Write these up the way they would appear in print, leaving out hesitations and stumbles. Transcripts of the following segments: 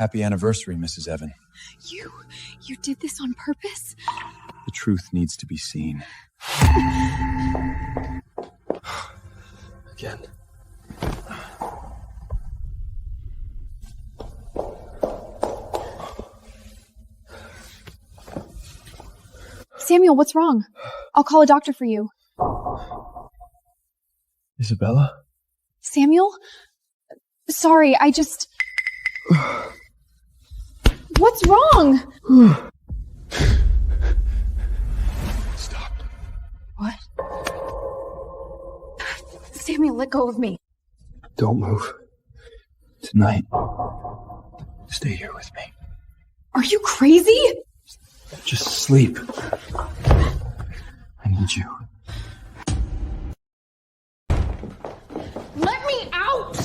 Happy anniversary, Mrs. Evan. You did this on purpose? The truth needs to be seen. Again. Samuel, what's wrong? I'll call a doctor for you. Isabella? Samuel? Sorry, I just... What's wrong? Stop. What? Samuel, let go of me. Don't move. Tonight, stay here with me. Are you crazy? Just sleep. I need you. Let me out!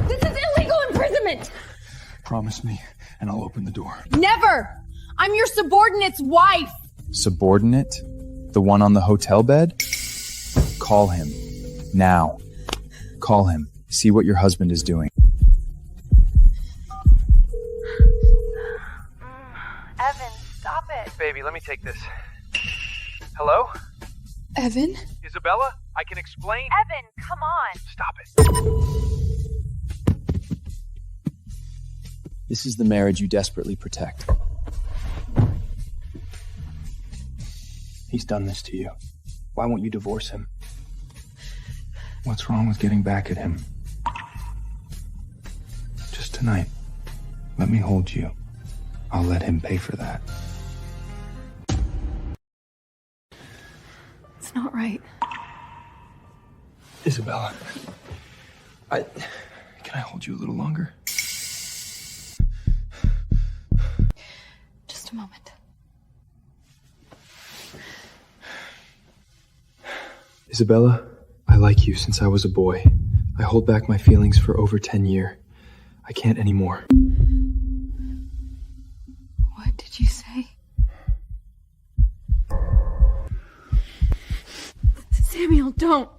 This is illegal imprisonment! Promise me, and I'll open the door. Never! I'm your subordinate's wife! Subordinate? The one on the hotel bed? Call him. Now. Call him. See what your husband is doing. Evan, stop it. Baby, let me take this. Hello? Evan? Isabella? I can explain. Evan, come on. Stop it. This is the marriage you desperately protect. He's done this to you. Why won't you divorce him? What's wrong with getting back at him? Just tonight, let me hold you. I'll let him pay for that. It's not right. Isabella, can I hold you a little longer? Just a moment. Isabella, I like you since I was a boy. I hold back my feelings for over 10 years. I can't anymore. What did you say? Samuel, don't!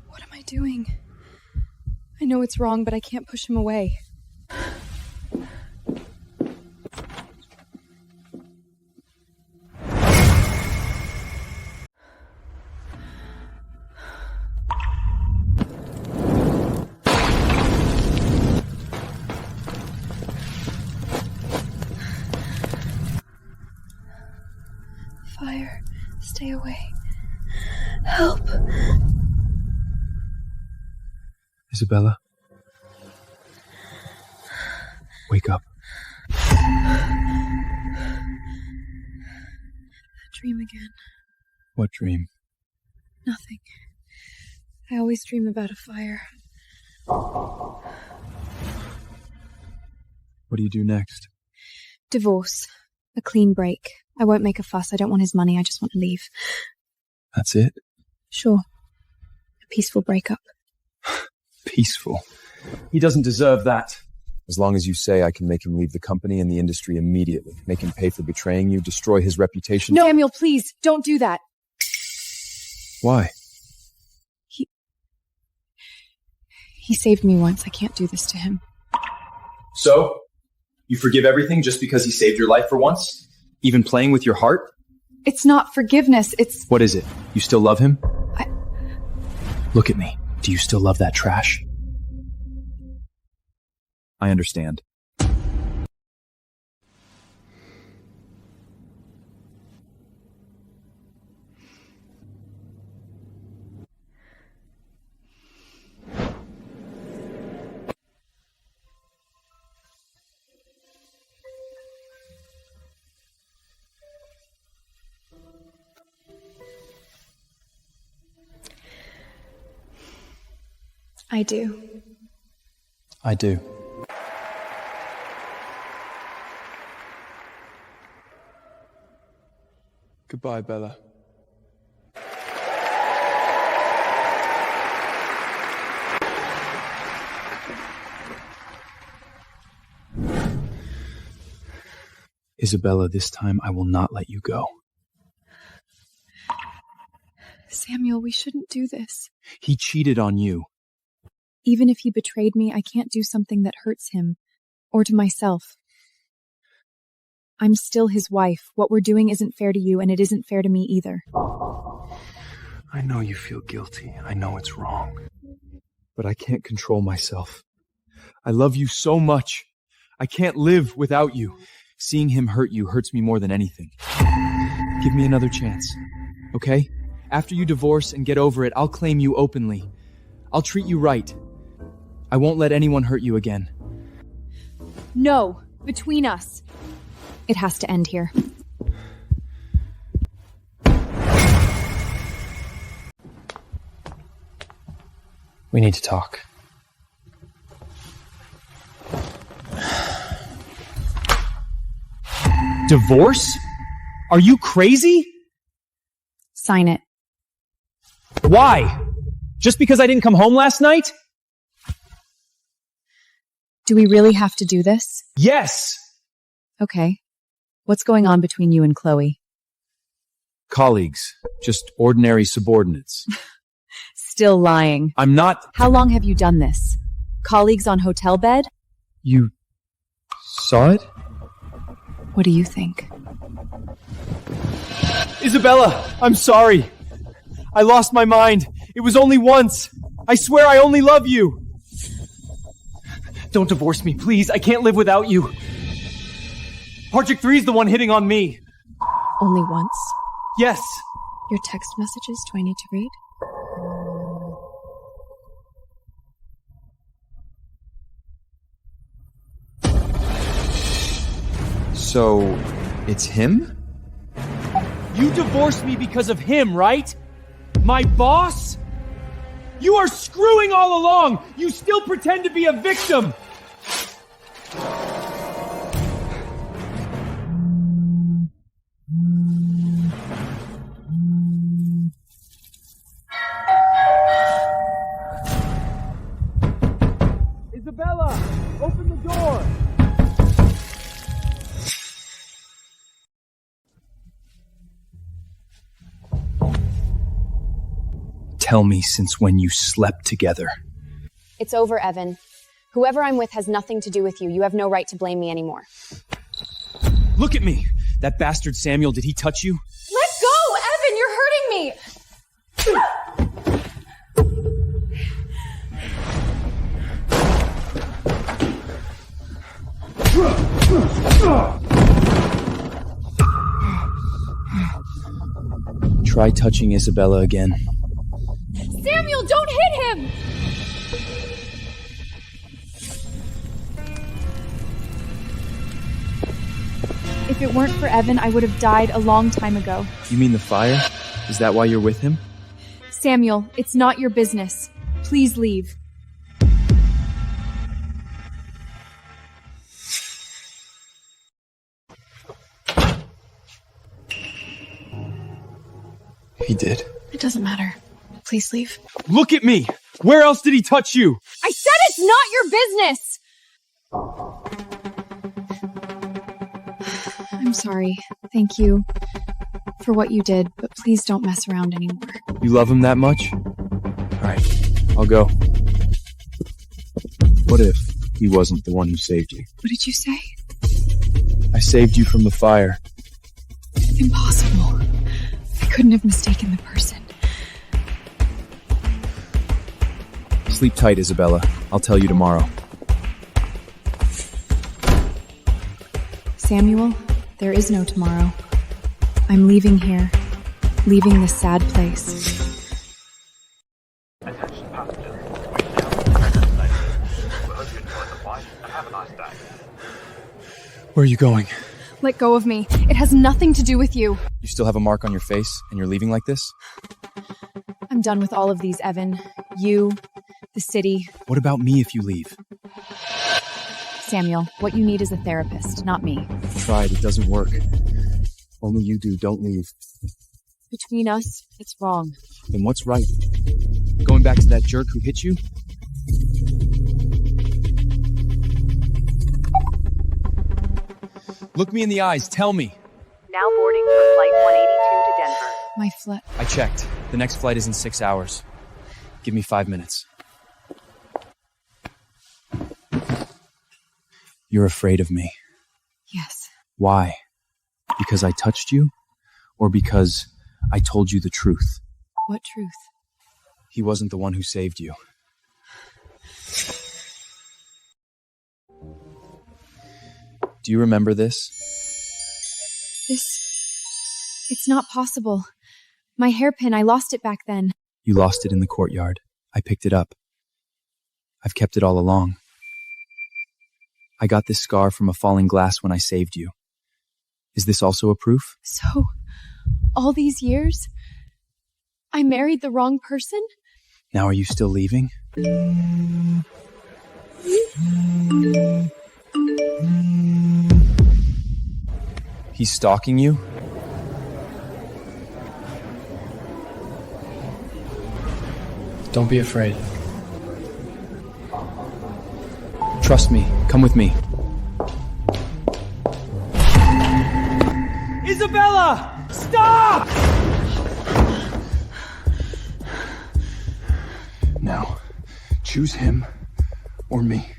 What am I doing? I know it's wrong, but I can't push him away. Fire, stay away. Help. Isabella, wake up. Dream again. What dream? Nothing. I always dream about a fire. What do you do next? Divorce. A clean break. I won't make a fuss. I don't want his money. I just want to leave. That's it? Sure. A peaceful breakup. Peaceful. He doesn't deserve that. As long as you say I can make him leave the company and the industry immediately, make him pay for betraying you, destroy his reputation. No, Samuel, please, don't do that. Why? He saved me once. I can't do this to him. So? You forgive everything just because he saved your life for once? Even playing with your heart? It's not forgiveness, it's... What is it? You still love him? Look at me. Do you still love that trash? I understand. I do. I do. Goodbye, Bella. Isabella, this time I will not let you go. Samuel, we shouldn't do this. He cheated on you. Even if he betrayed me, I can't do something that hurts him. Or to myself. I'm still his wife. What we're doing isn't fair to you, and it isn't fair to me either. I know you feel guilty. I know it's wrong. But I can't control myself. I love you so much. I can't live without you. Seeing him hurt you hurts me more than anything. Give me another chance, okay? After you divorce and get over it, I'll claim you openly. I'll treat you right. I won't let anyone hurt you again. No, between us. It has to end here. We need to talk. Divorce? Are you crazy? Sign it. Why? Just because I didn't come home last night? Do we really have to do this? Yes! Okay. What's going on between you and Chloe? Colleagues. Just ordinary subordinates. Still lying. I'm not... How long have you done this? Colleagues on hotel bed? You... saw it? What do you think? Isabella! I'm sorry! I lost my mind. It was only once. I swear I only love you. Don't divorce me, please. I can't live without you. Project 3's the one hitting on me. Only once? Yes. Your text messages, do I need to read? So, it's him? You divorced me because of him, right? My boss? You are screwing all along! You still pretend to be a victim! Isabella! Open the door! Tell me since when you slept together. It's over, Evan. Whoever I'm with has nothing to do with you. You have no right to blame me anymore. Look at me! That bastard Samuel, did he touch you? Let go, Evan! You're hurting me! Try touching Isabella again. Samuel, don't hit him! If it weren't for Evan, I would have died a long time ago. You mean the fire? Is that why you're with him? Samuel, it's not your business. Please leave. He did. It doesn't matter. Please leave. Look at me! Where else did he touch you? I said it's not your business! I'm sorry. Thank you for what you did, but please don't mess around anymore. You love him that much? Alright, I'll go. What if he wasn't the one who saved you? What did you say? I saved you from the fire. Impossible. I couldn't have mistaken the person. Sleep tight, Isabella. I'll tell you tomorrow. Samuel, there is no tomorrow. I'm leaving here. Leaving this sad place. Attention passengers. We've now reached the station. We hope you enjoyed the flight and have a nice day. Where are you going? Let go of me. It has nothing to do with you. You still have a mark on your face, and you're leaving like this? I'm done with all of these, Evan. You, the city. What about me if you leave? Samuel, what you need is a therapist, not me. I've tried, it doesn't work. Only you do, don't leave. Between us, it's wrong. Then what's right? Going back to that jerk who hit you? Look me in the eyes, tell me. Now boarding for Flight 182 to Denver. My flight. I checked. The next flight is in 6 hours. Give me 5 minutes. You're afraid of me. Yes. Why? Because I touched you? Or because I told you the truth? What truth? He wasn't the one who saved you. Do you remember this? It's not possible. My hairpin, I lost it back then. You lost it in the courtyard. I picked it up. I've kept it all along. I got this scar from a falling glass when I saved you. Is this also a proof? So, all these years, I married the wrong person? Now are you still leaving? He's stalking you? Don't be afraid. Trust me. Come with me. Isabella! Stop! Now, choose him or me.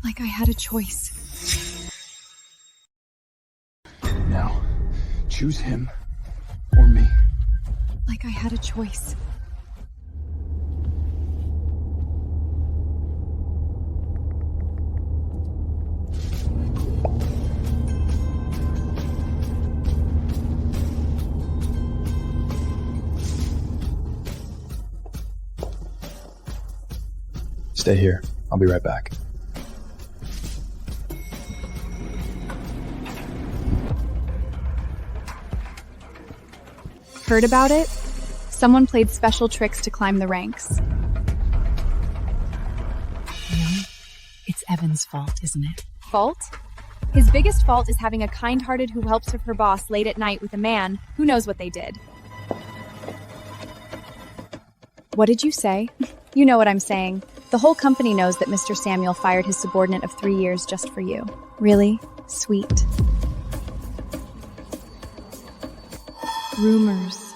Like I had a choice. Now, choose him or me. Like I had a choice. Stay here. I'll be right back. Heard about it? Someone played special tricks to climb the ranks. Really? It's Evan's fault, isn't it? Fault? His biggest fault is having a kind-hearted who helps her boss late at night with a man who knows what they did. What did you say? You know what I'm saying. The whole company knows that Mr. Samuel fired his subordinate of 3 years just for you. Really? Sweet. Rumors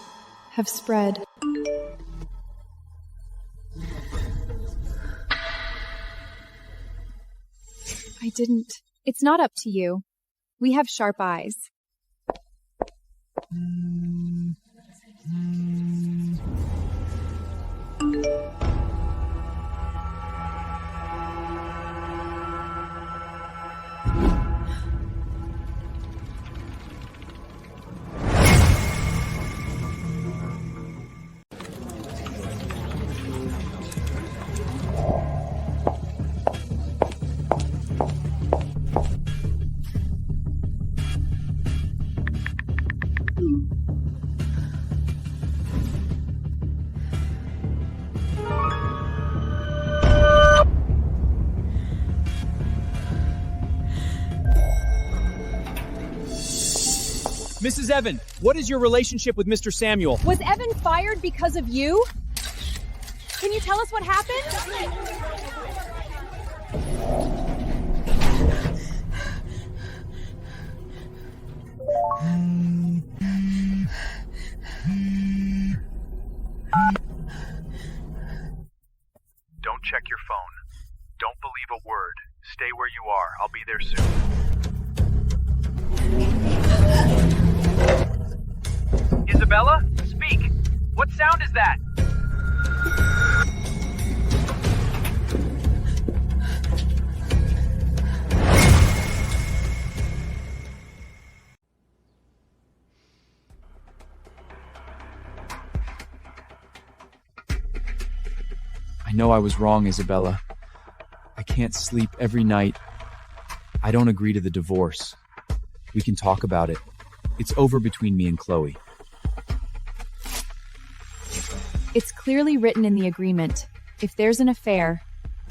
have spread. I didn't. It's not up to you. We have sharp eyes. Mrs. Evan, what is your relationship with Mr. Samuel? Was Evan fired because of you? Can you tell us what happened? Don't check your phone. Don't believe a word. Stay where you are. I'll be there soon. Isabella? Speak! What sound is that? I know I was wrong, Isabella. I can't sleep every night. I don't agree to the divorce. We can talk about it. It's over between me and Chloe. It's clearly written in the agreement. If there's an affair,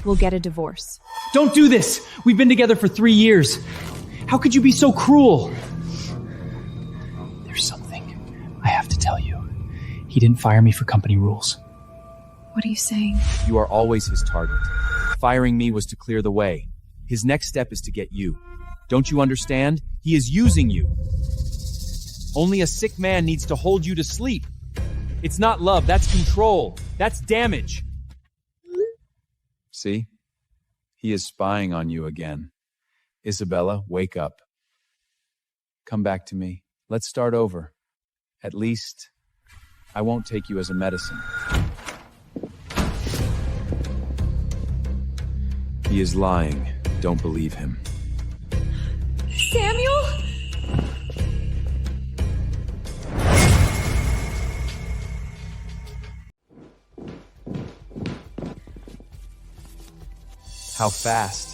we'll get a divorce. Don't do this! We've been together for 3 years. How could you be so cruel? There's something I have to tell you. He didn't fire me for company rules. What are you saying? You are always his target. Firing me was to clear the way. His next step is to get you. Don't you understand? He is using you. Only a sick man needs to hold you to sleep. It's not love, that's control. That's damage. See? He is spying on you again. Isabella, wake up. Come back to me. Let's start over. At least, I won't take you as a medicine. He is lying. Don't believe him. Samuel? How fast?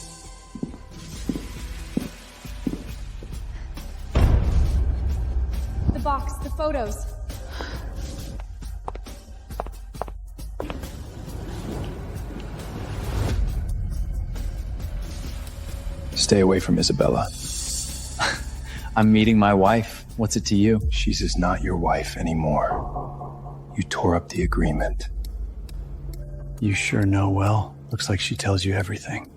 The box, the photos. Stay away from Isabella. I'm meeting my wife. What's it to you? She is not your wife anymore. You tore up the agreement. You sure know well. Looks like she tells you everything.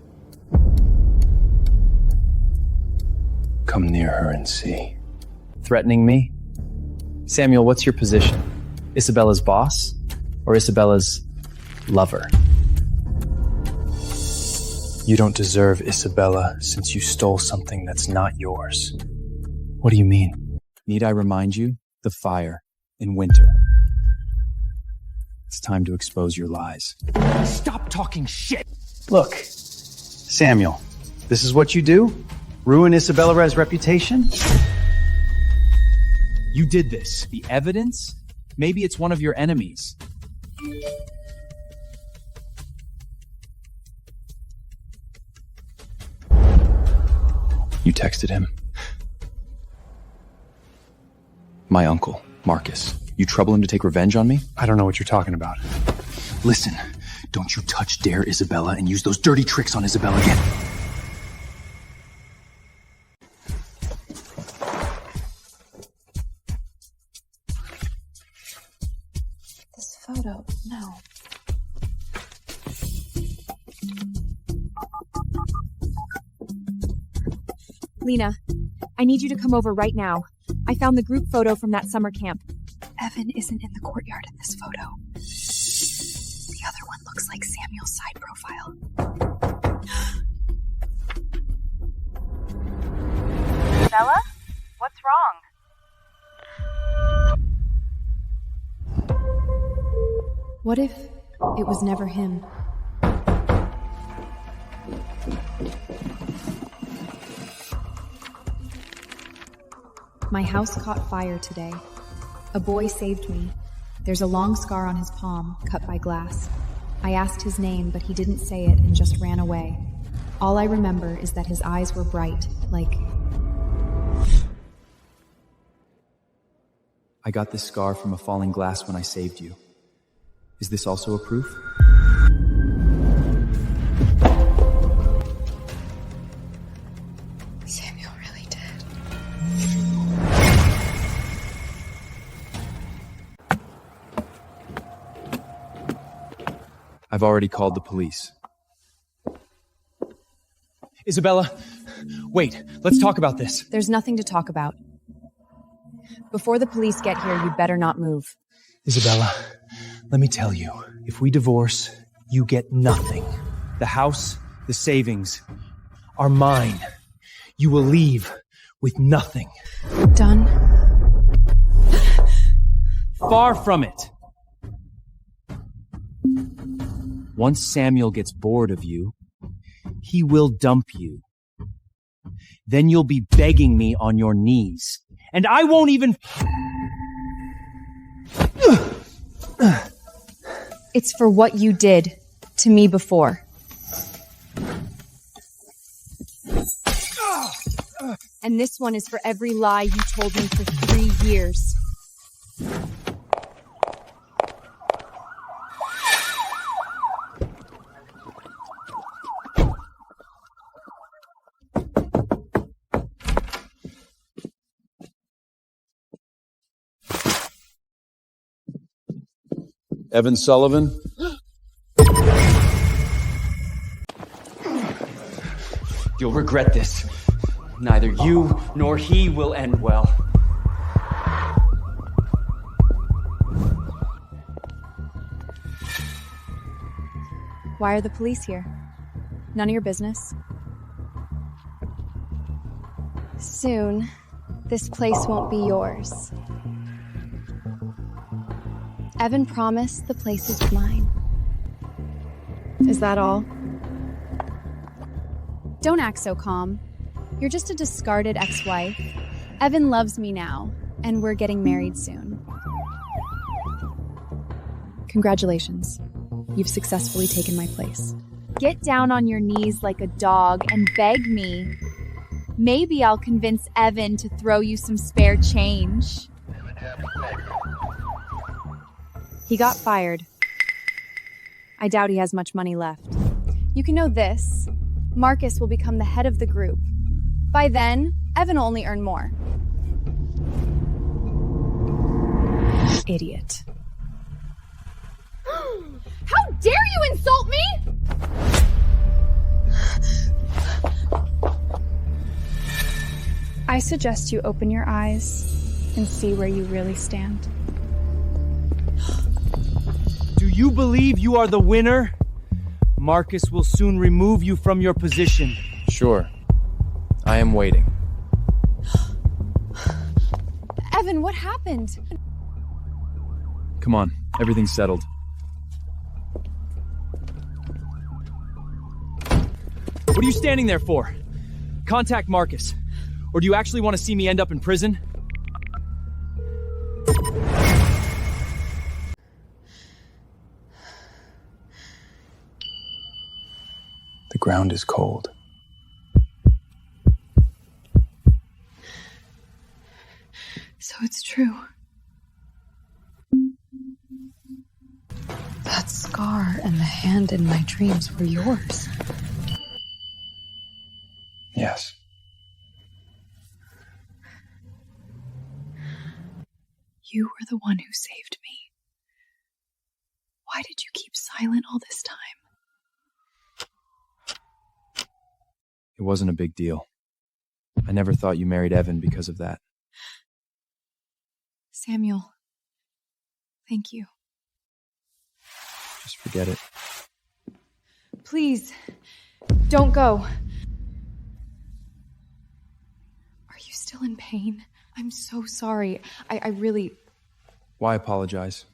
Come near her and see. Threatening me? Samuel, what's your position? Isabella's boss? Or Isabella's lover? You don't deserve Isabella since you stole something that's not yours. What do you mean? Need I remind you? The fire in winter. It's time to expose your lies. Stop talking shit! Look, Samuel, this is what you do? Ruin Isabella's reputation? You did this. The evidence? Maybe it's one of your enemies. You texted him. My uncle, Marcus. You trouble him to take revenge on me? I don't know what you're talking about. Listen, don't you dare Isabella and use those dirty tricks on Isabella again. This photo, no. Lena, I need you to come over right now. I found the group photo from that summer camp. Evan isn't in the courtyard in this photo. The other one looks like Samuel's side profile. Bella? What's wrong? What if it was never him? My house caught fire today. A boy saved me. There's a long scar on his palm, cut by glass. I asked his name, but he didn't say it and just ran away. All I remember is that his eyes were bright, like... I got this scar from a falling glass when I saved you. Is this also a proof? Samuel really did. I've already called the police. Isabella, wait, let's talk about this. There's nothing to talk about. Before the police get here, you'd better not move. Isabella, let me tell you, if we divorce, you get nothing. The house, the savings, are mine. You will leave with nothing. Done? Far from it. Once Samuel gets bored of you, he will dump you. Then you'll be begging me on your knees. And I won't even... It's for what you did to me before. And this one is for every lie you told me for 3 years. Evan Sullivan? You'll regret this. Neither you nor he will end well. Why are the police here? None of your business. Soon, this place won't be yours. Evan promised the place is mine. Is that all? Don't act so calm. You're just a discarded ex-wife. Evan loves me now, and we're getting married soon. Congratulations. You've successfully taken my place. Get down on your knees like a dog and beg me. Maybe I'll convince Evan to throw you some spare change. He got fired. I doubt he has much money left. You can know this. Marcus will become the head of the group. By then, Evan will only earn more. Idiot. How dare you insult me? I suggest you open your eyes and see where you really stand. Do you believe you are the winner? Marcus will soon remove you from your position. Sure. I am waiting. Evan, what happened? Come on, everything's settled. What are you standing there for? Contact Marcus. Or do you actually want to see me end up in prison? The ground is cold. So it's true. That scar and the hand in my dreams were yours. Yes. You were the one who saved me. Why did you keep silent all this time? It wasn't a big deal. I never thought you married Evan because of that. Samuel, thank you. Just forget it. Please, don't go. Are you still in pain? I'm so sorry. I really... Why apologize?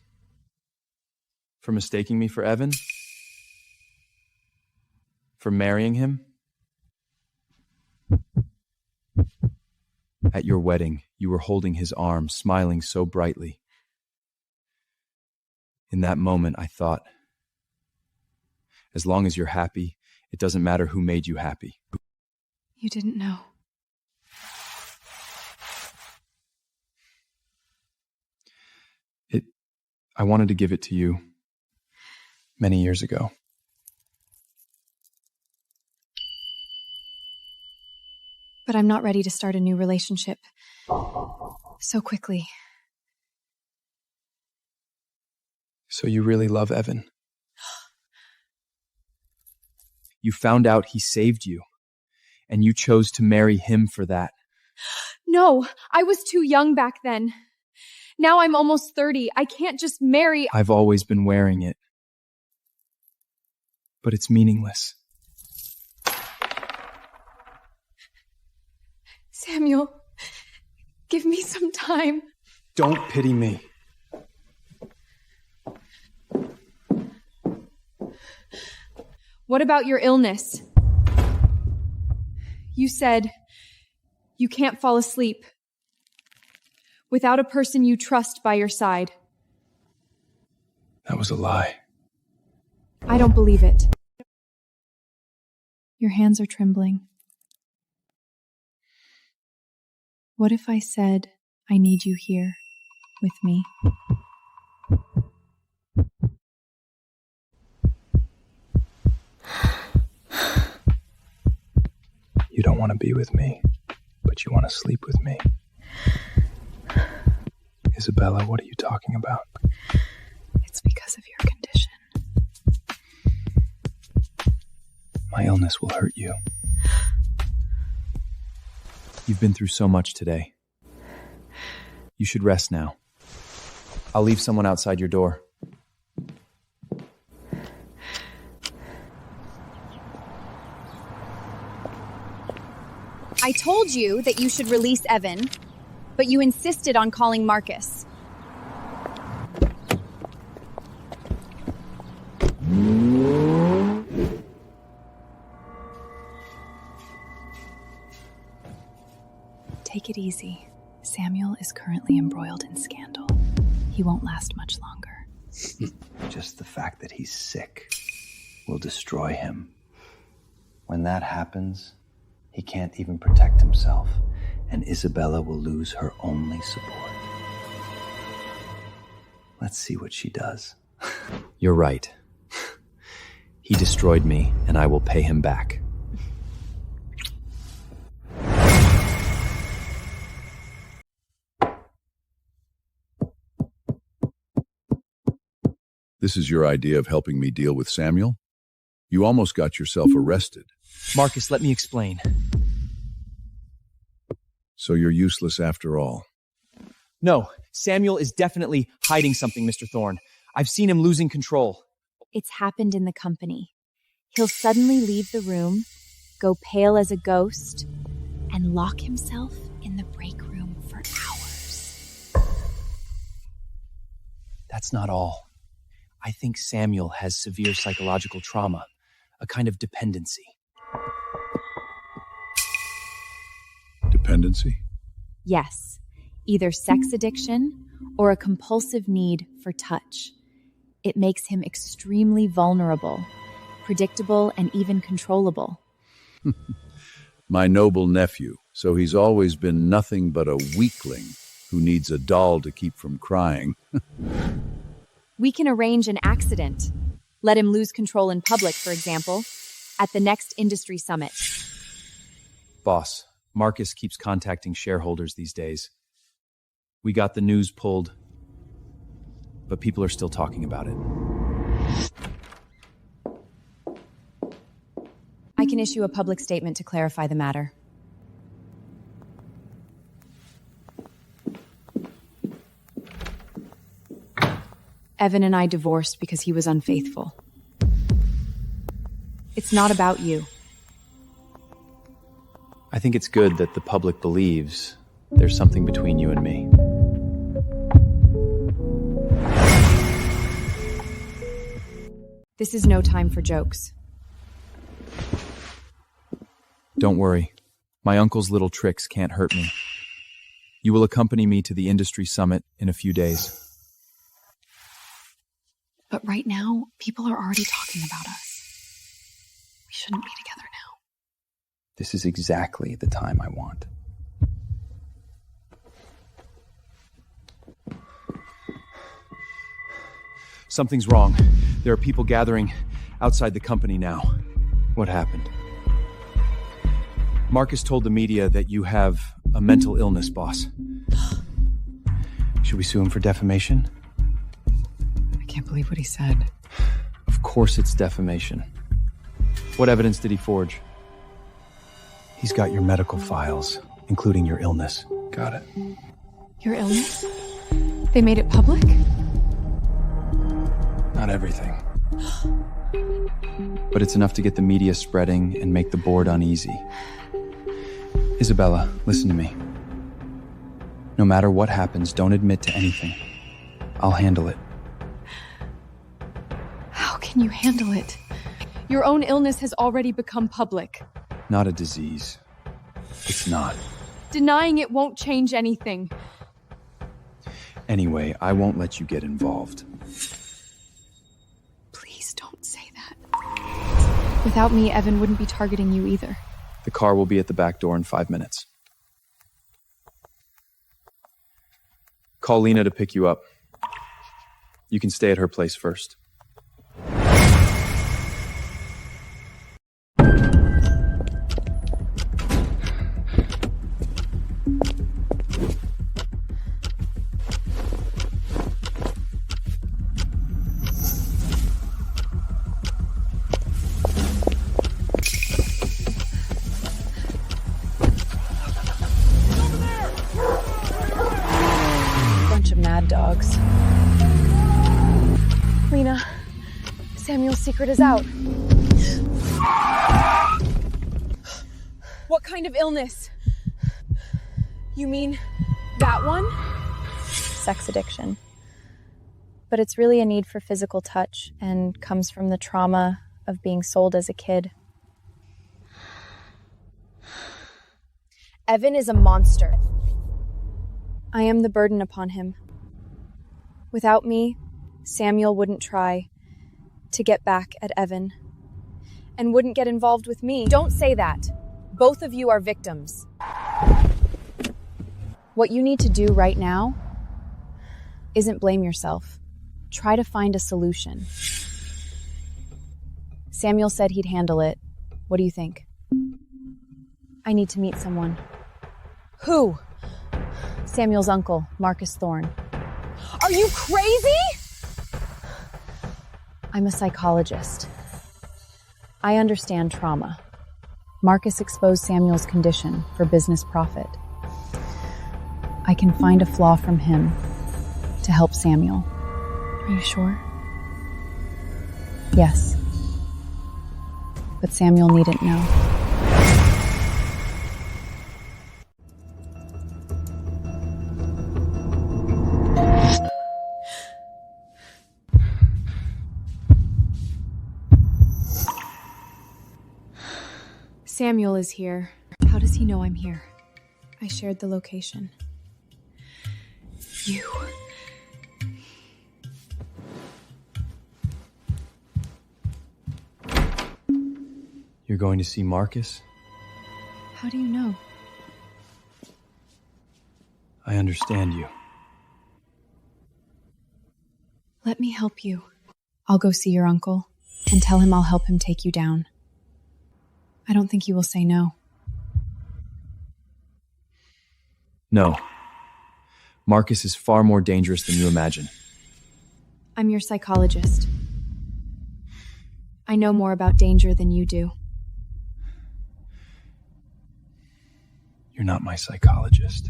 For mistaking me for Evan? For marrying him? At your wedding, you were holding his arm, smiling so brightly. In that moment, I thought, as long as you're happy, it doesn't matter who made you happy. You didn't know. I wanted to give it to you many years ago. But I'm not ready to start a new relationship so quickly. So you really love Evan? You found out he saved you, and you chose to marry him for that. No, I was too young back then. Now I'm almost 30. I can't just marry... I've always been wearing it. But it's meaningless. Samuel, give me some time. Don't pity me. What about your illness? You said you can't fall asleep without a person you trust by your side. That was a lie. I don't believe it. Your hands are trembling. What if I said I need you here with me? You don't want to be with me, but you want to sleep with me. Isabella, what are you talking about? It's because of your condition. My illness will hurt you. You've been through so much today. You should rest now. I'll leave someone outside your door. I told you that you should release Evan, but you insisted on calling Marcus. Take it easy. Samuel is currently embroiled in scandal. He won't last much longer. Just the fact that he's sick will destroy him. When that happens, he can't even protect himself, and Isabella will lose her only support. Let's see what she does. You're right. He destroyed me, and I will pay him back. This is your idea of helping me deal with Samuel? You almost got yourself arrested. Marcus, let me explain. So you're useless after all. No, Samuel is definitely hiding something, Mr. Thorne. I've seen him losing control. It's happened in the company. He'll suddenly leave the room, go pale as a ghost, and lock himself in the break room for hours. That's not all. I think Samuel has severe psychological trauma, a kind of dependency. Dependency? Yes, either sex addiction or a compulsive need for touch. It makes him extremely vulnerable, predictable, and even controllable. My noble nephew. So he's always been nothing but a weakling who needs a doll to keep from crying. We can arrange an accident. Let him lose control in public, for example, at the next industry summit. Boss, Marcus keeps contacting shareholders these days. We got the news pulled, but people are still talking about it. I can issue a public statement to clarify the matter. Evan and I divorced because he was unfaithful. It's not about you. I think it's good that the public believes there's something between you and me. This is no time for jokes. Don't worry. My uncle's little tricks can't hurt me. You will accompany me to the industry summit in a few days. But right now, people are already talking about us. We shouldn't be together now. This is exactly the time I want. Something's wrong. There are people gathering outside the company now. What happened? Marcus told the media that you have a mental illness, boss. Should we sue him for defamation? I can't believe what he said. Of course it's defamation. What evidence did he forge? He's got your medical files, including your illness. Got it. Your illness? They made it public? Not everything. But it's enough to get the media spreading and make the board uneasy. Isabella, listen to me. No matter what happens, don't admit to anything. I'll handle it. How can you handle it? Your own illness has already become public. Not a disease. It's not. Denying it won't change anything. Anyway, I won't let you get involved. Please don't say that. Without me, Evan wouldn't be targeting you either. The car will be at the back door in 5 minutes. Call Lena to pick you up. You can stay at her place first. Bunch of mad dogs. Lena, Samuel's secret is out. What kind kind of illness. You mean that one? Sex addiction. But it's really a need for physical touch and comes from the trauma of being sold as a kid. Evan is a monster. I am the burden upon him. Without me, Samuel wouldn't try to get back at Evan and wouldn't get involved with me. Don't say that. Both of you are victims. What you need to do right now isn't blame yourself. Try to find a solution. Samuel said he'd handle it. What do you think? I need to meet someone. Who? Samuel's uncle, Marcus Thorne. Are you crazy? I'm a psychologist. I understand trauma. Marcus exposed Samuel's condition for business profit. I can find a flaw from him to help Samuel. Are you sure? Yes. But Samuel needn't know. Samuel is here. How does he know I'm here? I shared the location. You. You're going to see Marcus? How do you know? I understand you. Let me help you. I'll go see your uncle and tell him I'll help him take you down. I don't think he will say no. No. Marcus is far more dangerous than you imagine. I'm your psychologist. I know more about danger than you do. You're not my psychologist.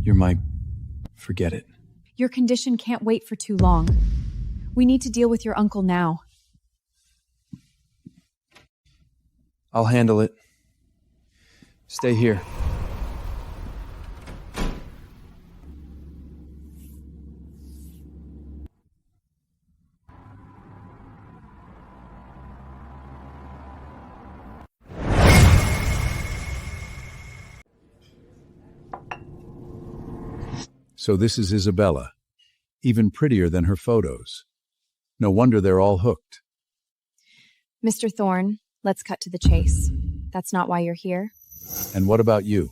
You're my... Forget it. Your condition can't wait for too long. We need to deal with your uncle now. I'll handle it. Stay here. So this is Isabella, even prettier than her photos. No wonder they're all hooked. Mr. Thorne, let's cut to the chase. That's not why you're here. And what about you?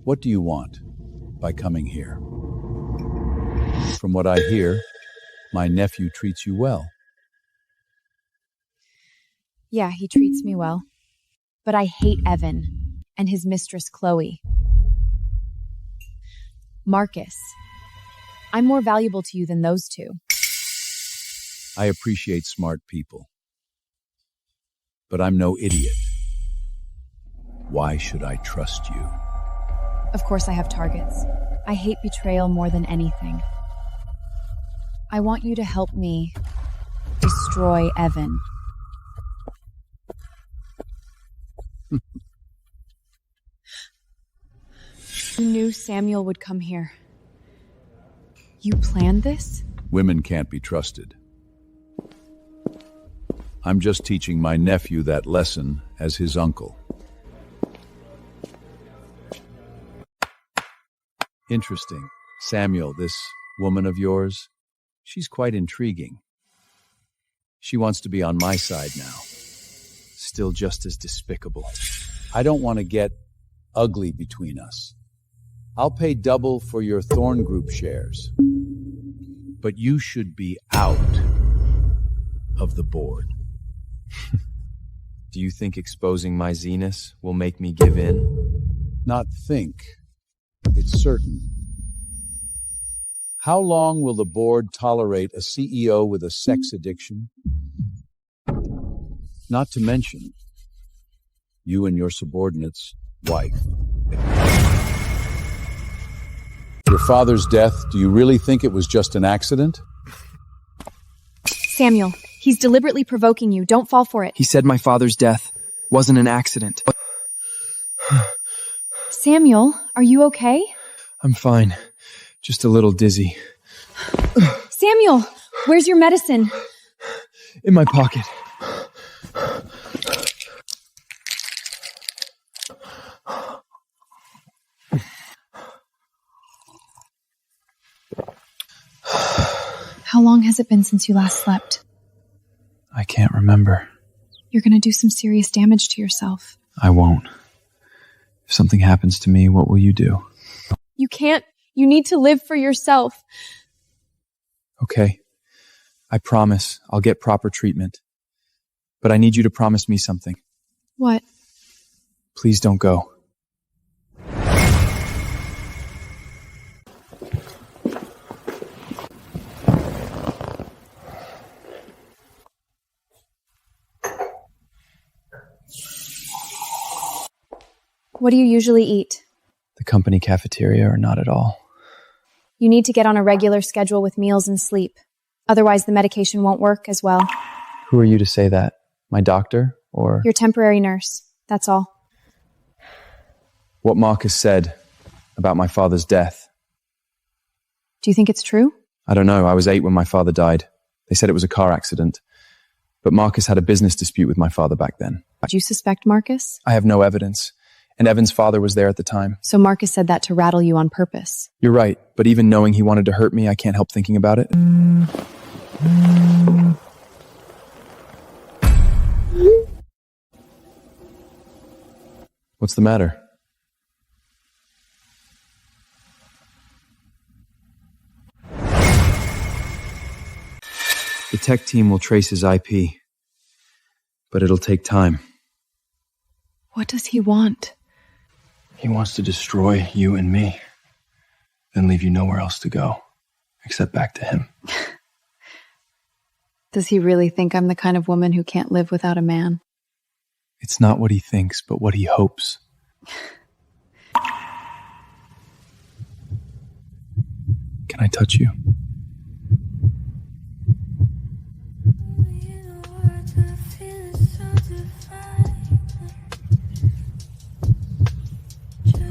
What do you want by coming here? From what I hear, my nephew treats you well. Yeah, he treats me well. But I hate Evan and his mistress, Chloe. Marcus, I'm more valuable to you than those two. I appreciate smart people. But I'm no idiot. Why should I trust you? Of course I have targets. I hate betrayal more than anything. I want you to help me destroy Evan. You knew Samuel would come here. You planned this? Women can't be trusted. I'm just teaching my nephew that lesson as his uncle. Interesting. Samuel, this woman of yours, she's quite intriguing. She wants to be on my side now. Still just as despicable. I don't want to get ugly between us. I'll pay double for your Thorne Group shares. But you should be out of the board. Do you think exposing my Zenus will make me give in? Not think. It's certain. How long will the board tolerate a CEO with a sex addiction? Not to mention, you and your subordinate's wife. Your father's death, do you really think it was just an accident? Samuel, he's deliberately provoking you. Don't fall for it. He said my father's death wasn't an accident. Samuel, are you okay? I'm fine. Just a little dizzy. Samuel, where's your medicine? In my pocket. How long has it been since you last slept? I can't remember. You're gonna do some serious damage to yourself. I won't. If something happens to me, what will you do? You can't. You need to live for yourself. Okay. I promise I'll get proper treatment. But I need you to promise me something. What? Please don't go. What do you usually eat? The company cafeteria or not at all? You need to get on a regular schedule with meals and sleep. Otherwise, the medication won't work as well. Who are you to say that? My doctor or... Your temporary nurse. That's all. What Marcus said about my father's death. Do you think it's true? I don't know. I was 8 when my father died. They said it was a car accident. But Marcus had a business dispute with my father back then. Did you suspect Marcus? I have no evidence. And Evan's father was there at the time. So Marcus said that to rattle you on purpose. You're right, but even knowing he wanted to hurt me, I can't help thinking about it. What's the matter? The tech team will trace his IP, but it'll take time. What does he want? He wants to destroy you and me, then leave you nowhere else to go, except back to him. Does he really think I'm the kind of woman who can't live without a man? It's not what he thinks, but what he hopes. Can I touch you?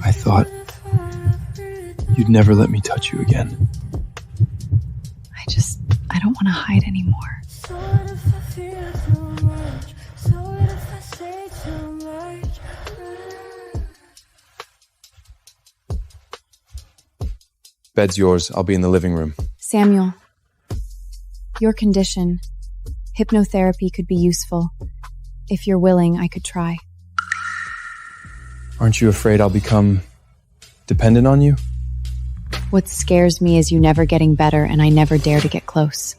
I thought you'd never let me touch you again. I don't want to hide anymore. Bed's yours. I'll be in the living room. Samuel, your condition, hypnotherapy could be useful. If you're willing, I could try. Aren't you afraid I'll become dependent on you? What scares me is you never getting better, and I never dare to get close.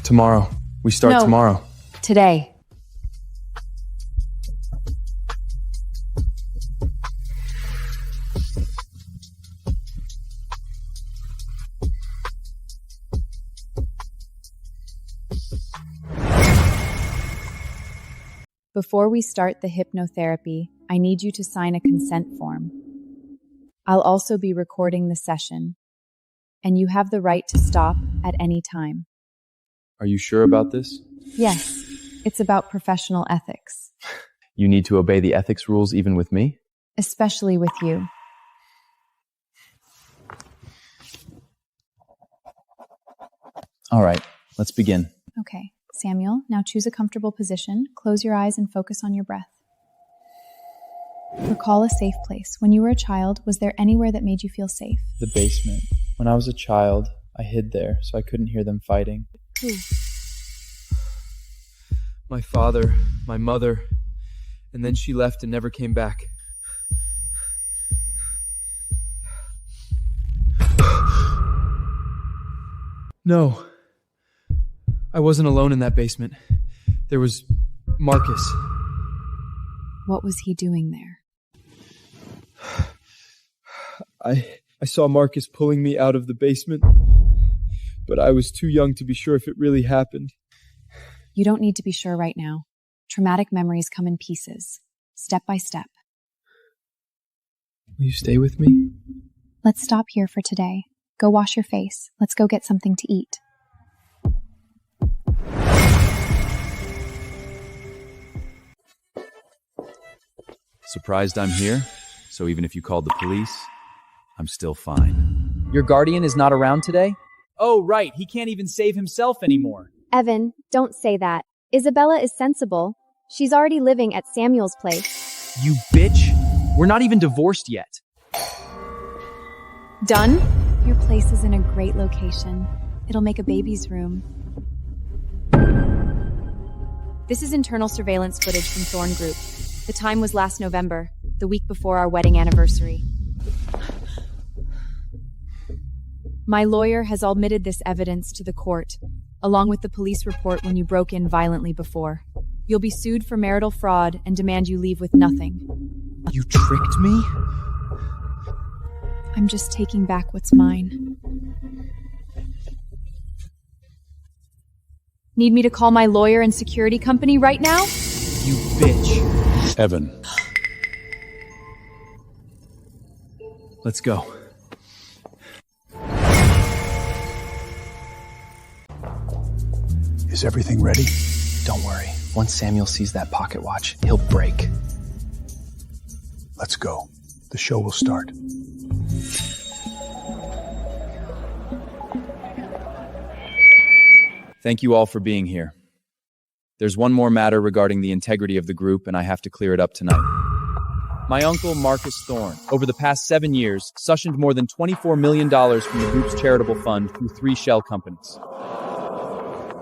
Tomorrow. We start tomorrow. Today. Before we start the hypnotherapy, I need you to sign a consent form. I'll also be recording the session, and you have the right to stop at any time. Are you sure about this? Yes, it's about professional ethics. You need to obey the ethics rules even with me? Especially with you. All right, let's begin. Okay, Samuel, now choose a comfortable position, close your eyes and focus on your breath. Recall a safe place. When you were a child, was there anywhere that made you feel safe? The basement. When I was a child, I hid there so I couldn't hear them fighting. Who? My father, my mother, and then she left and never came back. No. I wasn't alone in that basement. There was Marcus. What was he doing there? I saw Marcus pulling me out of the basement, but I was too young to be sure if it really happened. You don't need to be sure right now. Traumatic memories come in pieces, step by step. Will you stay with me? Let's stop here for today. Go wash your face. Let's go get something to eat. Surprised I'm here? So even if you called the police, I'm still fine. Your guardian is not around today? Oh, right. He can't even save himself anymore. Evan, don't say that. Isabella is sensible. She's already living at Samuel's place. You bitch. We're not even divorced yet. Done? Your place is in a great location. It'll make a baby's room. This is internal surveillance footage from Thorn Group. The time was last November, the week before our wedding anniversary. My lawyer has omitted this evidence to the court, along with the police report when you broke in violently before. You'll be sued for marital fraud and demand you leave with nothing. You tricked me? I'm just taking back what's mine. Need me to call my lawyer and security company right now? You bitch. Evan. Let's go. Is everything ready? Don't worry. Once Samuel sees that pocket watch, he'll break. Let's go. The show will start. Thank you all for being here. There's one more matter regarding the integrity of the group, and I have to clear it up tonight. My uncle, Marcus Thorne, over the past 7 years, suctioned more than $24 million from the group's charitable fund through 3 shell companies.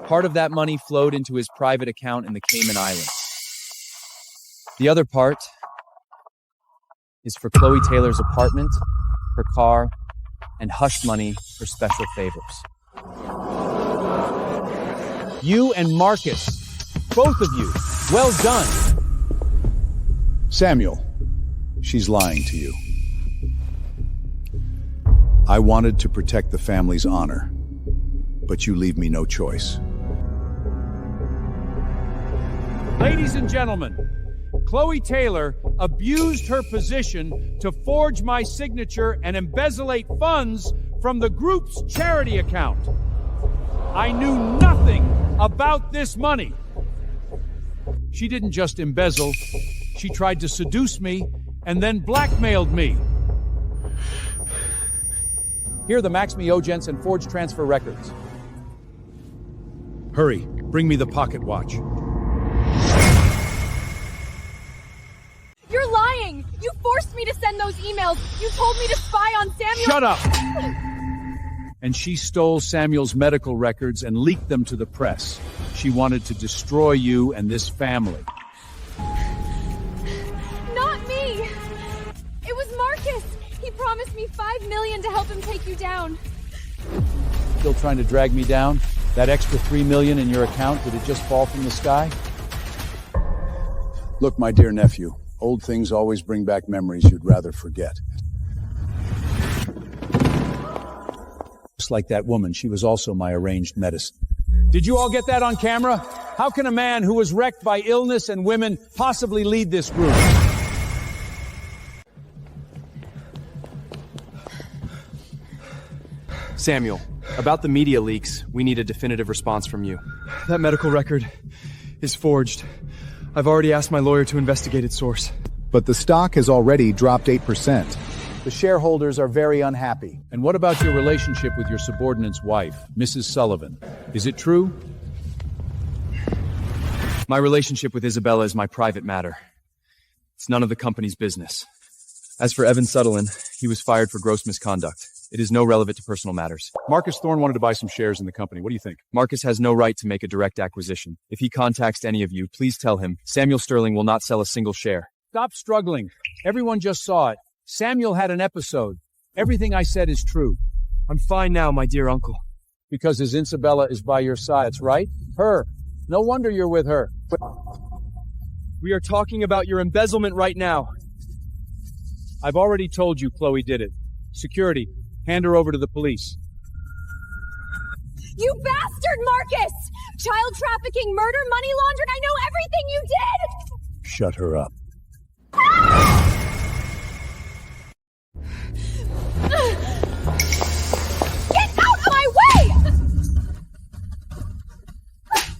Part of that money flowed into his private account in the Cayman Islands. The other part is for Chloe Taylor's apartment, her car, and hush money for special favors. You and Marcus, both of you, well done. Samuel, she's lying to you. I wanted to protect the family's honor, but you leave me no choice. Ladies and gentlemen, Chloe Taylor abused her position to forge my signature and embezzle funds from the group's charity account. I knew nothing about this money. She didn't just embezzle, she tried to seduce me and then blackmailed me. Here are the Max Miogents and forged transfer records. Hurry, bring me the pocket watch. You're lying! You forced me to send those emails! You told me to spy on Samuel— Shut up! And she stole Samuel's medical records and leaked them to the press. She wanted to destroy you and this family. Not me! It was Marcus! He promised me $5 million to help him take you down. Still trying to drag me down? That extra $3 million in your account, did it just fall from the sky? Look, my dear nephew, old things always bring back memories you'd rather forget. Just like that woman, she was also my arranged medicine. Did you all get that on camera? How can a man who was wrecked by illness and women possibly lead this group? Samuel, about the media leaks, we need a definitive response from you. That medical record is forged. I've already asked my lawyer to investigate its source. But the stock has already dropped 8%. The shareholders are very unhappy. And what about your relationship with your subordinate's wife, Mrs. Sullivan? Is it true? My relationship with Isabella is my private matter. It's none of the company's business. As for Evan Sutherland, he was fired for gross misconduct. It is no relevant to personal matters. Marcus Thorne wanted to buy some shares in the company. What do you think? Marcus has no right to make a direct acquisition. If he contacts any of you, please tell him Samuel Sterling will not sell a single share. Stop struggling. Everyone just saw it. Samuel had an episode. Everything I said is true. I'm fine now, my dear uncle. Because his Isabella is by your side. That's right. Her. No wonder you're with her. We are talking about your embezzlement right now. I've already told you Chloe did it. Security, hand her over to the police. You bastard, Marcus! Child trafficking, murder, money laundering, I know everything you did! Shut her up. Get out of my way!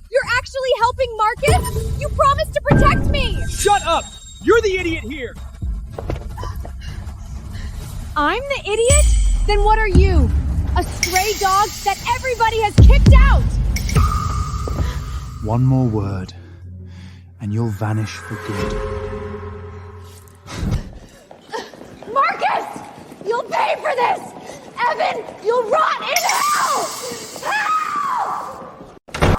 You're actually helping Marcus? You promised to protect me! Shut up! You're the idiot here! I'm the idiot? Then what are you? A stray dog that everybody has kicked out! One more word, and you'll vanish for good. Marcus! You'll pay for this! Evan, you'll rot in hell! Help!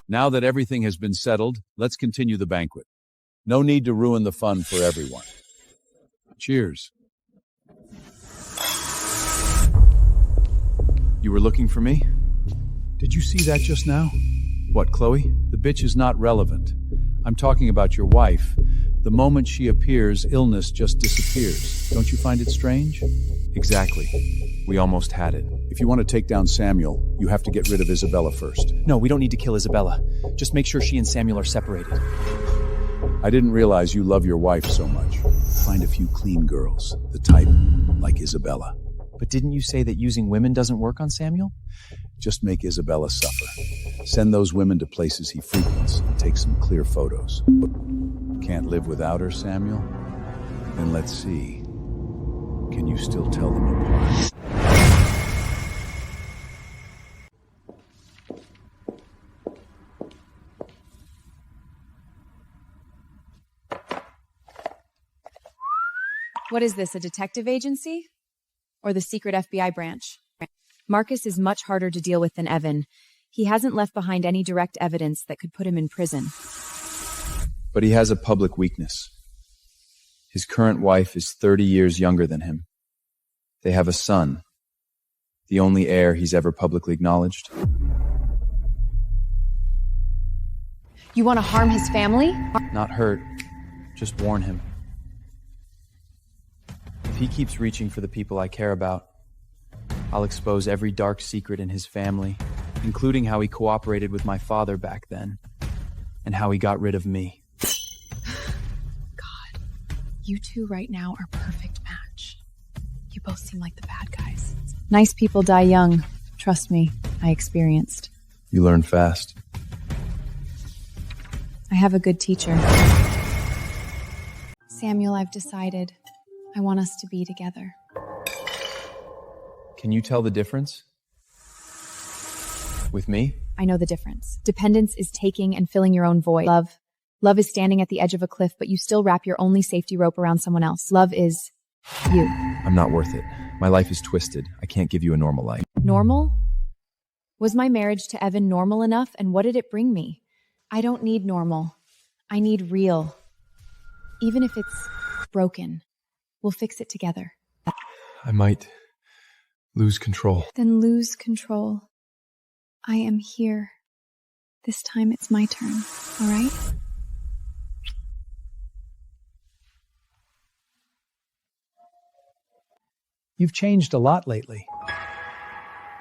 Now that everything has been settled, let's continue the banquet. No need to ruin the fun for everyone. Cheers. You were looking for me? Did you see that just now? What, Chloe? The bitch is not relevant. I'm talking about your wife. The moment she appears, illness just disappears. Don't you find it strange? Exactly. We almost had it. If you want to take down Samuel, you have to get rid of Isabella first. No, we don't need to kill Isabella. Just make sure she and Samuel are separated. I didn't realize you love your wife so much. Find a few clean girls, the type like Isabella. But didn't you say that using women doesn't work on Samuel? Just make Isabella suffer. Send those women to places he frequents and take some clear photos. Can't live without her, Samuel? Then let's see. Can you still tell them apart? What is this, a detective agency? Or the secret FBI branch? Marcus is much harder to deal with than Evan. He hasn't left behind any direct evidence that could put him in prison. But he has a public weakness. His current wife is 30 years younger than him. They have a son, the only heir he's ever publicly acknowledged. You want to harm his family? Not hurt, just warn him. If he keeps reaching for the people I care about, I'll expose every dark secret in his family, including how he cooperated with my father back then, and how he got rid of me. God, you two right now are a perfect match. You both seem like the bad guys. Nice people die young. Trust me, I experienced. You learn fast. I have a good teacher. Samuel, I've decided. I want us to be together. Can you tell the difference? With me? I know the difference. Dependence is taking and filling your own void. Love is standing at the edge of a cliff, but you still wrap your only safety rope around someone else. Love is you. I'm not worth it. My life is twisted. I can't give you a normal life. Normal? Was my marriage to Evan normal enough, and what did it bring me? I don't need normal. I need real. Even if it's broken, we'll fix it together. I might lose control. Then lose control. I am here. This time it's my turn, all right? You've changed a lot lately.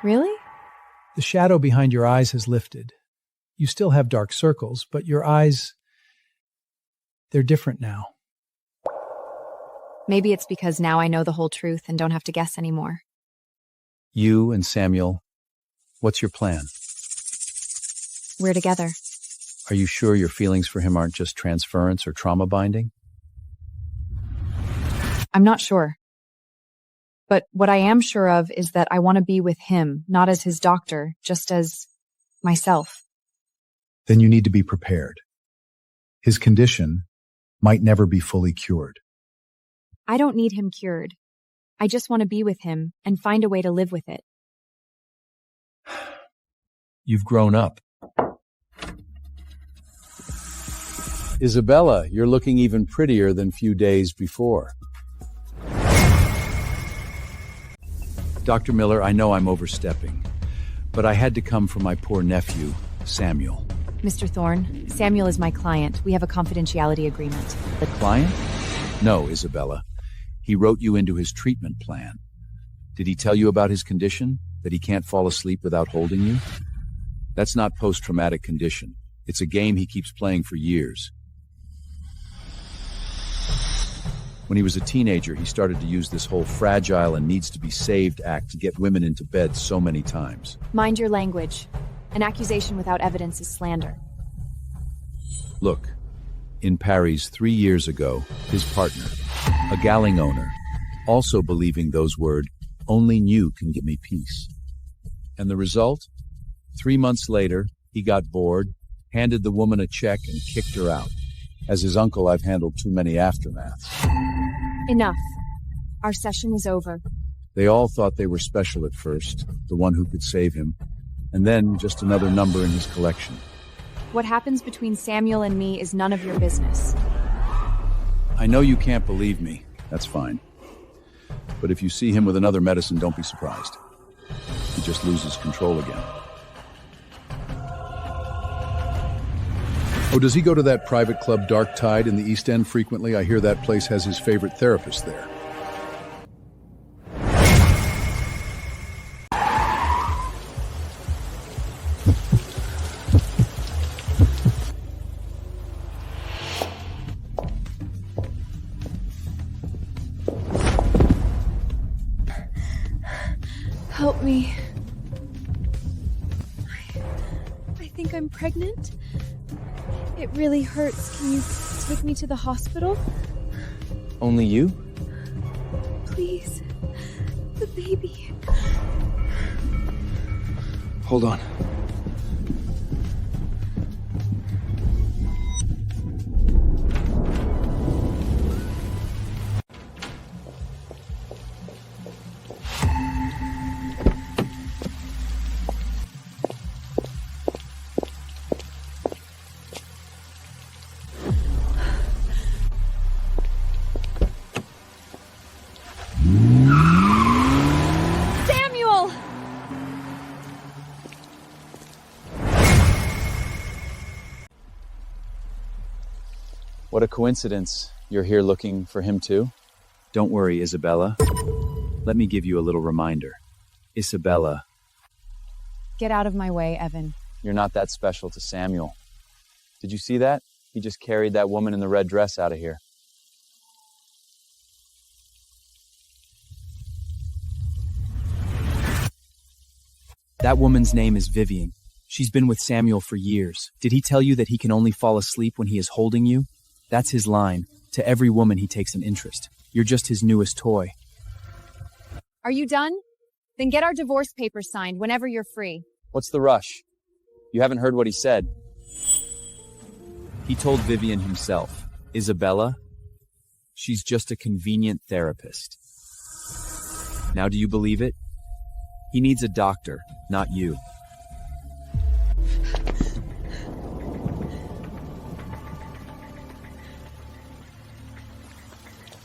Really? The shadow behind your eyes has lifted. You still have dark circles, but your eyes, they're different now. Maybe it's because now I know the whole truth and don't have to guess anymore. You and Samuel, what's your plan? We're together. Are you sure your feelings for him aren't just transference or trauma binding? I'm not sure. But what I am sure of is that I want to be with him, not as his doctor, just as myself. Then you need to be prepared. His condition might never be fully cured. I don't need him cured. I just want to be with him and find a way to live with it. You've grown up. Isabella, you're looking even prettier than few days before. Dr. Miller, I know I'm overstepping, but I had to come for my poor nephew, Samuel. Mr. Thorne, Samuel is my client. We have a confidentiality agreement. A client? No, Isabella. He wrote you into his treatment plan. Did he tell you about his condition? That he can't fall asleep without holding you? That's not post-traumatic condition. It's a game he keeps playing for years. When he was a teenager, he started to use this whole fragile and needs to be saved act to get women into bed so many times. Mind your language. An accusation without evidence is slander. Look, in Paris 3 years ago, his partner, a galley owner, also believing those words, "Only you can give me peace." And the result? 3 months later, he got bored, handed the woman a check, and kicked her out. As his uncle, I've handled too many aftermaths. Enough. Our session is over. They all thought they were special at first, the one who could save him, and then just another number in his collection. What happens between Samuel and me is none of your business. I know you can't believe me. That's fine. But if you see him with another medicine, don't be surprised. He just loses control again. Oh, does he go to that private club Dark Tide in the East End frequently? I hear that place has his favorite therapist there. Help me. I think I'm pregnant. It really hurts. Can you take me to the hospital? Only you? Please. The baby. Hold on. What a coincidence. You're here looking for him too? Don't worry, Isabella. Let me give you a little reminder. Isabella. Get out of my way, Evan. You're not that special to Samuel. Did you see that? He just carried that woman in the red dress out of here. That woman's name is Vivian. She's been with Samuel for years. Did he tell you that he can only fall asleep when he is holding you? That's his line. To every woman he takes an interest. You're just his newest toy. Are you done? Then get our divorce papers signed whenever you're free. What's the rush? You haven't heard what he said. He told Vivian himself, Isabella, she's just a convenient therapist. Now do you believe it? He needs a doctor, not you.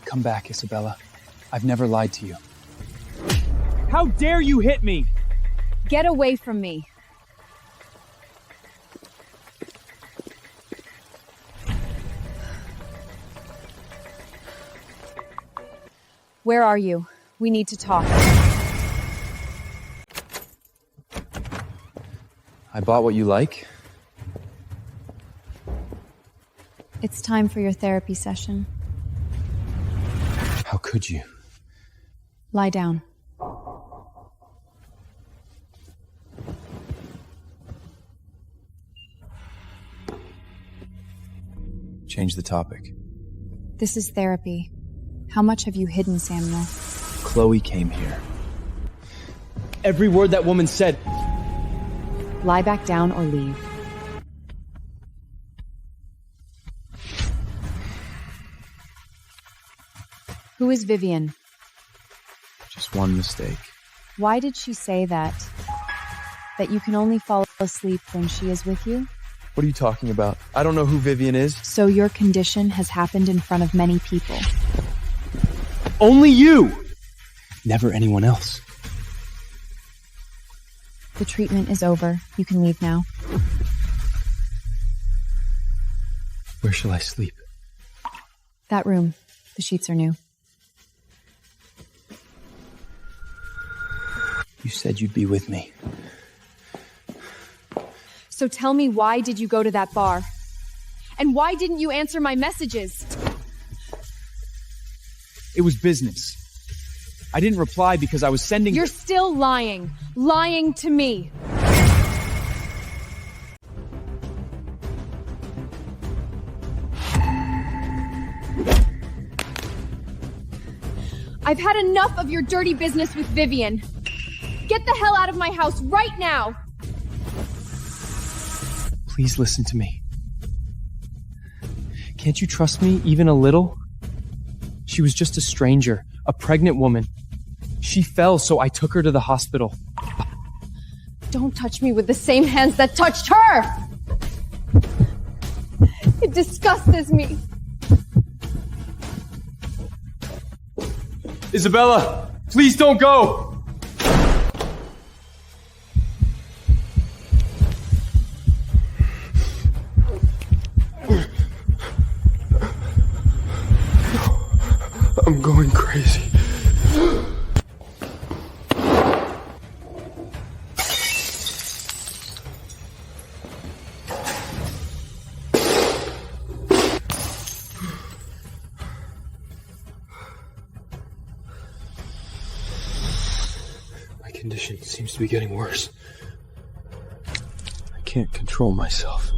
Come back, Isabella. I've never lied to you. How dare you hit me? Get away from me. Where are you? We need to talk. I bought what you like. It's time for your therapy session. How could you? Lie down. Change the topic. This is therapy. How much have you hidden, Samuel? Chloe came here. Every word that woman said. Lie back down or leave. Who is Vivian? Just one mistake. Why did she say that? That you can only fall asleep when she is with you? What are you talking about? I don't know who Vivian is. So your condition has happened in front of many people. Only you! Never anyone else. The treatment is over. You can leave now. Where shall I sleep? That room. The sheets are new. You said you'd be with me. So tell me, why did you go to that bar? And why didn't you answer my messages? It was business. I didn't reply because I was sending... You're still lying. Lying to me. I've had enough of your dirty business with Vivian. Get the hell out of my house right now! Please listen to me. Can't you trust me even a little? She was just a stranger, a pregnant woman. She fell, so I took her to the hospital. Don't touch me with the same hands that touched her! It disgusts me. Isabella, please don't go! I'm going crazy. My condition seems to be getting worse. I can't control myself.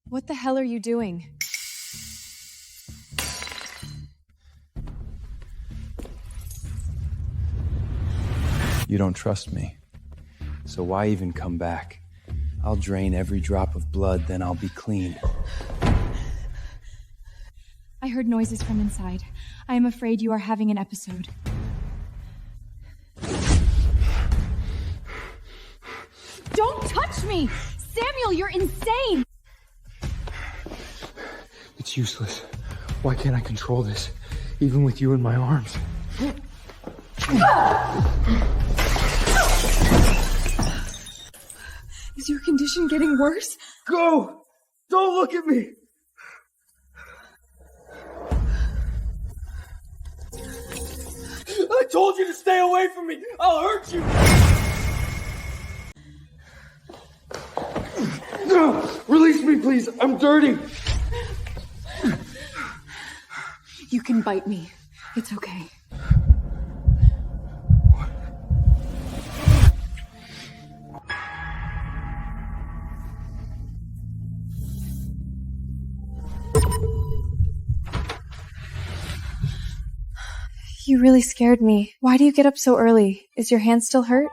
What the hell are you doing? You don't trust me. So why even come back? I'll drain every drop of blood, then I'll be clean. I heard noises from inside. I am afraid you are having an episode. Don't touch me! Samuel, you're insane! It's useless. Why can't I control this, even with you in my arms? Is your condition getting worse? Go! Don't look at me! I told you to stay away from me! I'll hurt you! Release me, please! I'm dirty! You can bite me. It's okay. You really scared me. Why do you get up so early? Is your hand still hurt?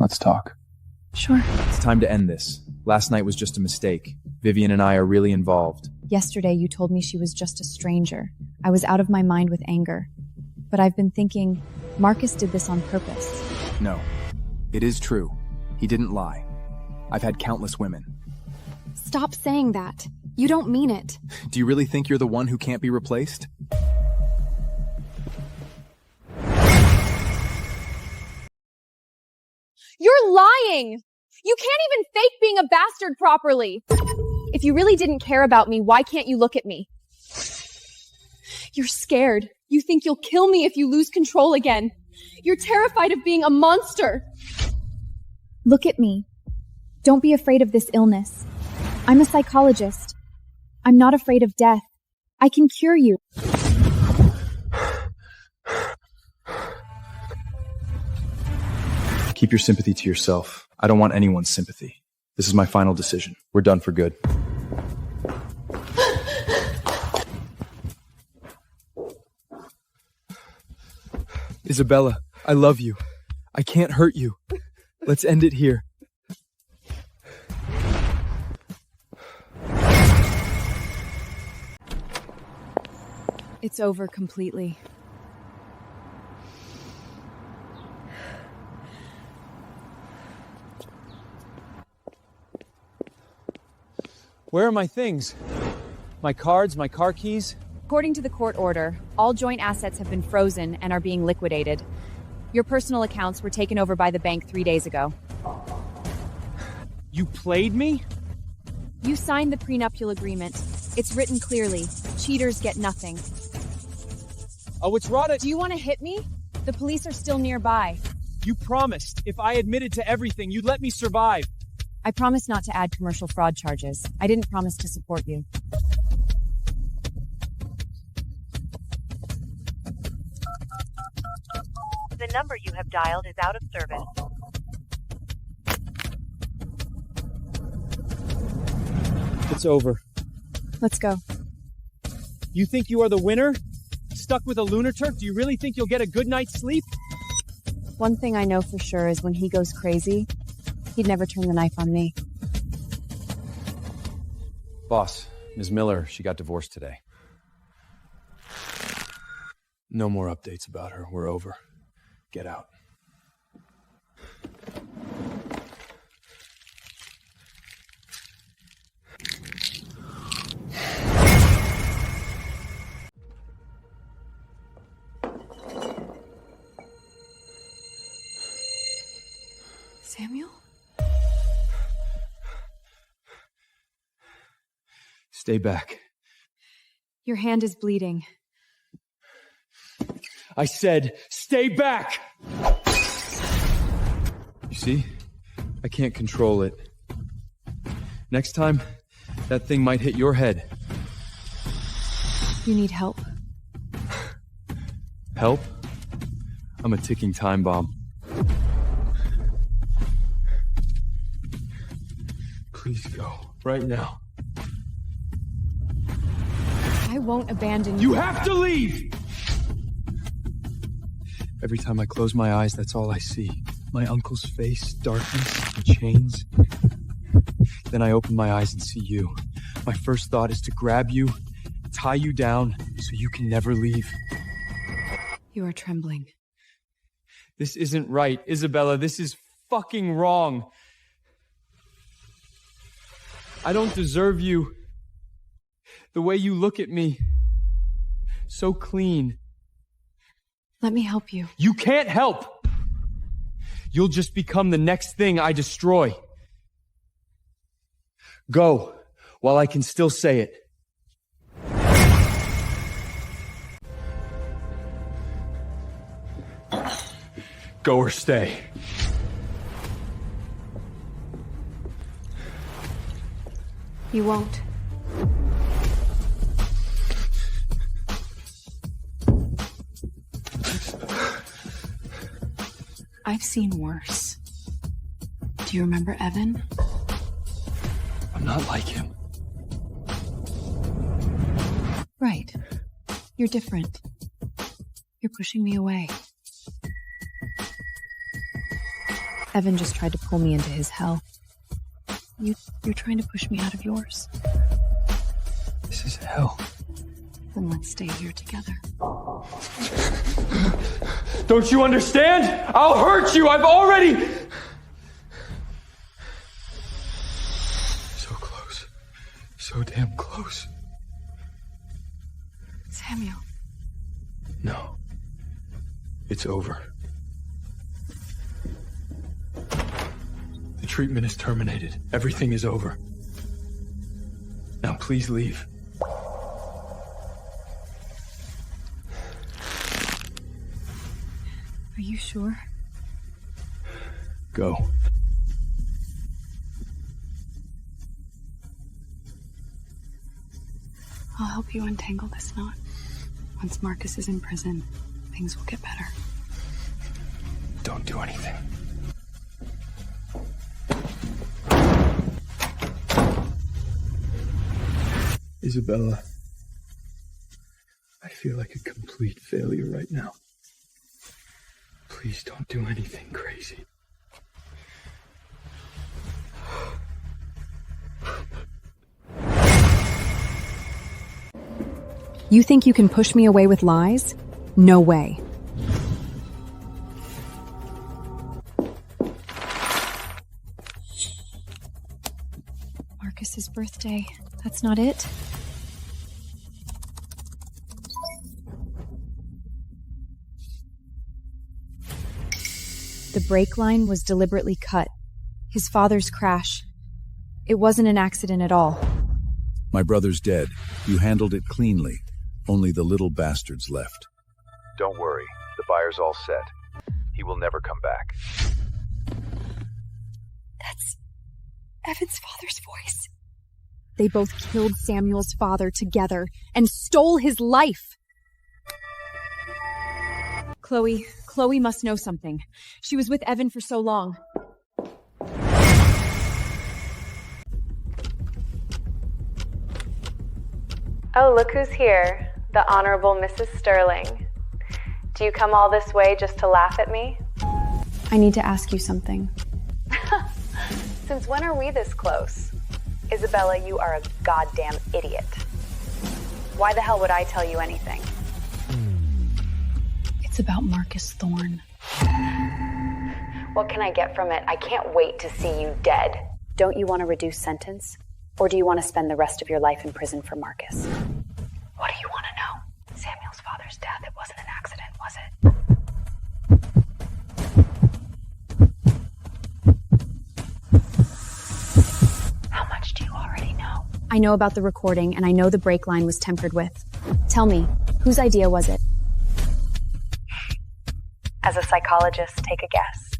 Let's talk. Sure. It's time to end this. Last night was just a mistake. Vivian and I are really involved. Yesterday you told me she was just a stranger. I was out of my mind with anger. But I've been thinking, Marcus did this on purpose. No. It is true. He didn't lie. I've had countless women. Stop saying that. You don't mean it. Do you really think you're the one who can't be replaced? You're lying! You can't even fake being a bastard properly! If you really didn't care about me, why can't you look at me? You're scared. You think you'll kill me if you lose control again. You're terrified of being a monster. Look at me. Don't be afraid of this illness. I'm a psychologist. I'm not afraid of death. I can cure you. Keep your sympathy to yourself. I don't want anyone's sympathy. This is my final decision. We're done for good. Isabella, I love you. I can't hurt you. Let's end it here. It's over completely. Where are my things? My cards, my car keys? According to the court order, all joint assets have been frozen and are being liquidated. Your personal accounts were taken over by the bank 3 days ago. You played me? You signed the prenuptial agreement. It's written clearly. Cheaters get nothing. Oh, it's Rada. Do you want to hit me? The police are still nearby. You promised if I admitted to everything, you'd let me survive. I promised not to add commercial fraud charges. I didn't promise to support you. The number you have dialed is out of service. It's over. Let's go. You think you are the winner? Stuck with a lunatic? Do you really think you'll get a good night's sleep? One thing I know for sure is when he goes crazy, he'd never turn the knife on me. Boss, Ms. Miller, she got divorced today. No more updates about her. We're over. Get out. Samuel? Stay back. Your hand is bleeding. I said, stay back! You see? I can't control it. Next time, that thing might hit your head. You need help. Help? I'm a ticking time bomb. Please go. Right now. I won't abandon you. You have to leave! Every time I close my eyes, that's all I see. My uncle's face, darkness, and chains. Then I open my eyes and see you. My first thought is to grab you, tie you down, so you can never leave. You are trembling. This isn't right, Isabella. This is fucking wrong. I don't deserve you. The way you look at me. So clean. Let me help you. You can't help! You'll just become the next thing I destroy. Go, while I can still say it. Go or stay. You won't. I've seen worse. Do you remember Evan? I'm not like him. Right. You're different. You're pushing me away. Evan just tried to pull me into his hell. You're trying to push me out of yours. This is hell. Then let's stay here together. Don't you understand? I'll hurt you! I've already... So close. So damn close. Samuel. No. It's over. The treatment is terminated. Everything is over. Now please leave. Are you sure? Go. I'll help you untangle this knot. Once Marcus is in prison, things will get better. Don't do anything. Isabella, I feel like a complete failure right now. Please don't do anything crazy. You think you can push me away with lies? No way. Marcus's birthday. That's not it? The brake line was deliberately cut. His father's crash. It wasn't an accident at all. My brother's dead. You handled it cleanly. Only the little bastards left. Don't worry, the buyer's all set. He will never come back. That's Evan's father's voice. They both killed Samuel's father together and stole his life. Chloe must know something. She was with Evan for so long. Oh, look who's here. The Honorable Mrs. Sterling. Do you come all this way just to laugh at me? I need to ask you something. Since when are we this close? Isabella, you are a goddamn idiot. Why the hell would I tell you anything? It's about Marcus Thorne. What can I get from it? I can't wait to see you dead. Don't you want a reduced sentence? Or do you want to spend the rest of your life in prison for Marcus? What do you want to know? Samuel's father's death, it wasn't an accident, was it? How much do you already know? I know about the recording, and I know the brake line was tempered with. Tell me, whose idea was it? As a psychologist, take a guess.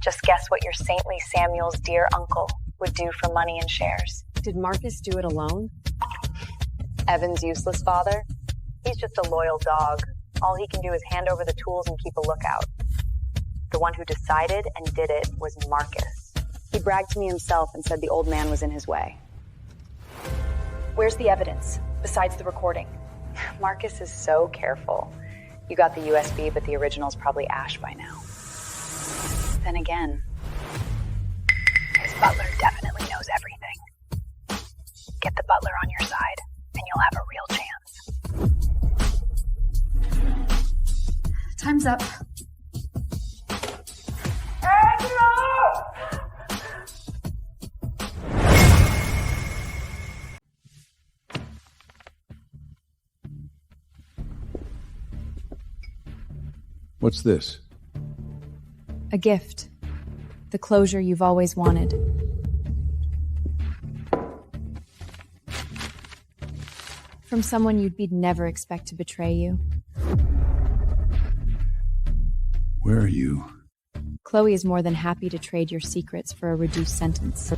Just guess what your saintly Samuel's dear uncle would do for money and shares. Did Marcus do it alone? Evan's useless father? He's just a loyal dog. All he can do is hand over the tools and keep a lookout. The one who decided and did it was Marcus. He bragged to me himself and said the old man was in his way. Where's the evidence, besides the recording? Marcus is so careful. You got the USB, but the original's probably ash by now. Then again, his butler definitely knows everything. Get the butler on your side, and you'll have a real chance. Time's up. What's this? A gift. The closure you've always wanted. From someone you'd never expect to betray you. Where are you? Chloe is more than happy to trade your secrets for a reduced sentence.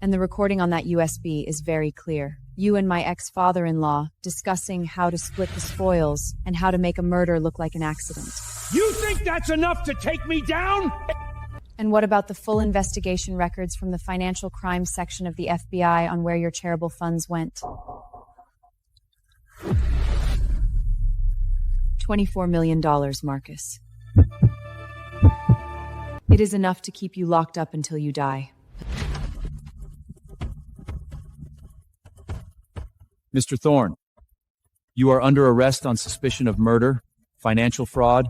And the recording on that USB is very clear. You and my ex-father-in-law discussing how to split the spoils and how to make a murder look like an accident. You think that's enough to take me down? And what about the full investigation records from the financial crimes section of the FBI on where your charitable funds went? $24 million, Marcus. It is enough to keep you locked up until you die. Mr. Thorne, you are under arrest on suspicion of murder, financial fraud,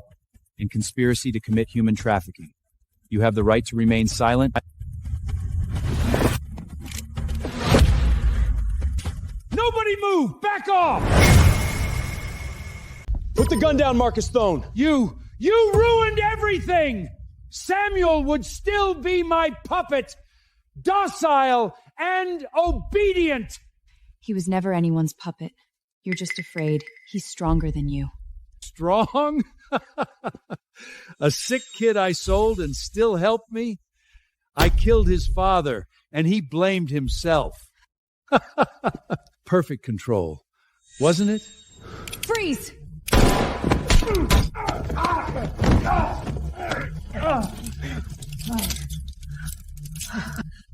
and conspiracy to commit human trafficking. You have the right to remain silent. Nobody move! Back off! Put the gun down, Marcus Thorne. You ruined everything! Samuel would still be my puppet, docile and obedient. He was never anyone's puppet. You're just afraid. He's stronger than you. Strong? A sick kid I sold and still helped me? I killed his father, and he blamed himself. Perfect control, wasn't it? Freeze!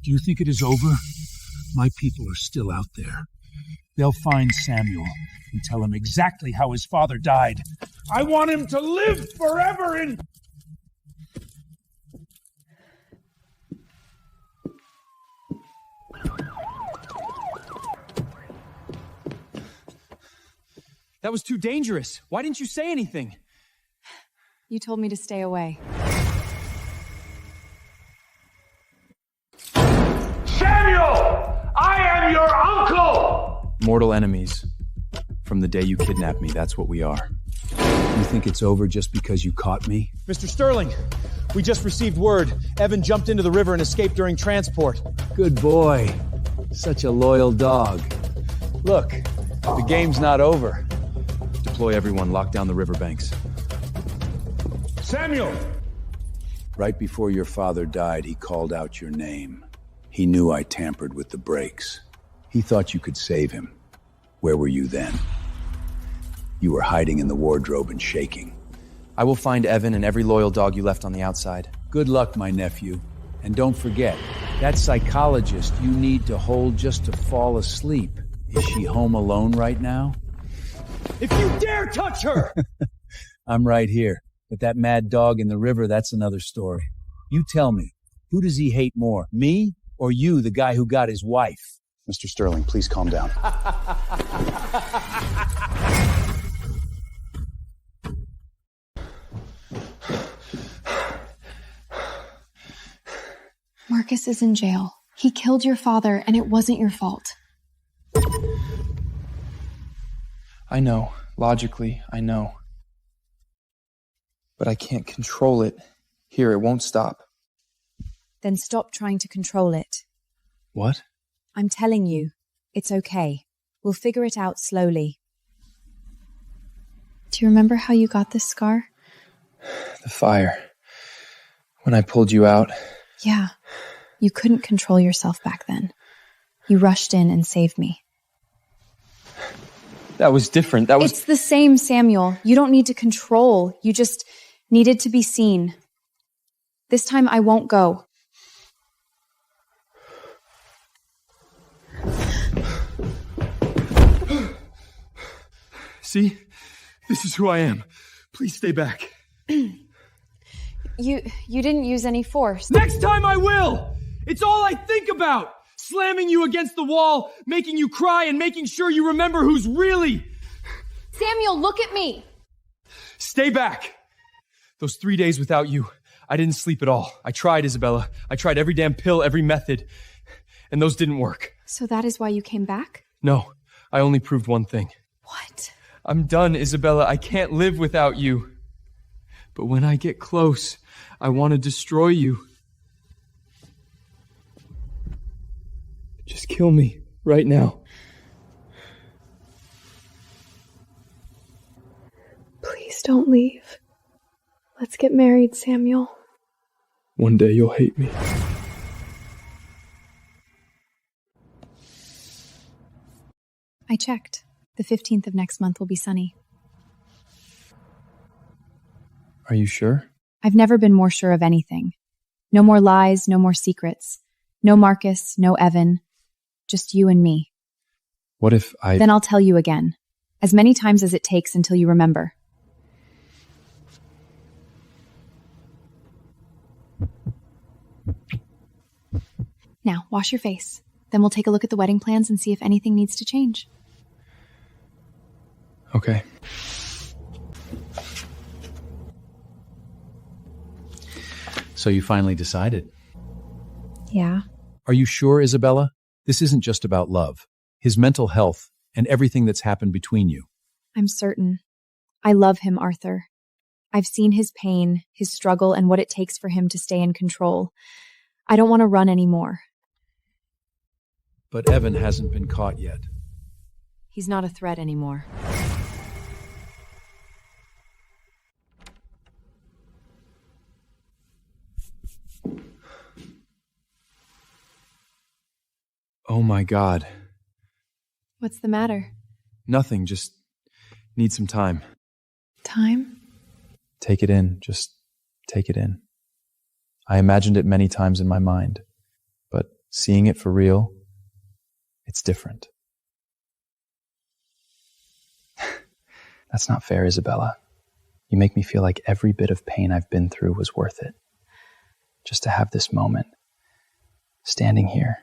Do you think it is over? My people are still out there. They'll find Samuel and tell him exactly how his father died. I want him to live forever in... That was too dangerous. Why didn't you say anything? You told me to stay away. Samuel! I am your uncle! Mortal enemies. From the day you kidnapped me, that's what we are. You think it's over just because you caught me? Mr. Sterling, we just received word. Evan jumped into the river and escaped during transport. Good boy. Such a loyal dog. Look, the game's not over. Deploy everyone, lock down the riverbanks. Samuel! Right before your father died, he called out your name. He knew I tampered with the brakes. He thought you could save him. Where were you then? You were hiding in the wardrobe and shaking. I will find Evan and every loyal dog you left on the outside. Good luck, my nephew. And don't forget, that psychologist you need to hold just to fall asleep. Is she home alone right now? If you dare touch her! I'm right here. But that mad dog in the river, that's another story. You tell me, who does he hate more, me or you, the guy who got his wife? Mr. Sterling, please calm down. Marcus is in jail. He killed your father, and it wasn't your fault. I know. Logically, I know. But I can't control it. Here, it won't stop. Then stop trying to control it. What? I'm telling you, it's okay. We'll figure it out slowly. Do you remember how you got this scar? The fire. When I pulled you out. Yeah. You couldn't control yourself back then. You rushed in and saved me. That was different. That was... It's the same, Samuel. You don't need to control. You just needed to be seen. This time I won't go. See? This is who I am. Please stay back. You didn't use any force. Next time I will! It's all I think about! Slamming you against the wall, making you cry, and making sure you remember who's really... Samuel, look at me! Stay back! Those 3 days without you, I didn't sleep at all. I tried, Isabella. I tried every damn pill, every method. And those didn't work. So that is why you came back? No, I only proved one thing. What? I'm done, Isabella. I can't live without you. But when I get close, I want to destroy you. Just kill me, right now. Please don't leave. Let's get married, Samuel. One day you'll hate me. I checked. The 15th of next month will be sunny. Are you sure? I've never been more sure of anything. No more lies, no more secrets. No Marcus, no Evan. Just you and me. What if I... Then I'll tell you again. As many times as it takes until you remember. Now, wash your face. Then we'll take a look at the wedding plans and see if anything needs to change. Okay. So you finally decided? Yeah. Are you sure, Isabella? This isn't just about love. His mental health and everything that's happened between you. I'm certain. I love him, Arthur. I've seen his pain, his struggle, and what it takes for him to stay in control. I don't want to run anymore. But Evan hasn't been caught yet. He's not a threat anymore. Oh my God. What's the matter? Nothing, just need some time. Time? Take it in, just take it in. I imagined it many times in my mind, but seeing it for real, it's different. That's not fair, Isabella. You make me feel like every bit of pain I've been through was worth it. Just to have this moment, standing here,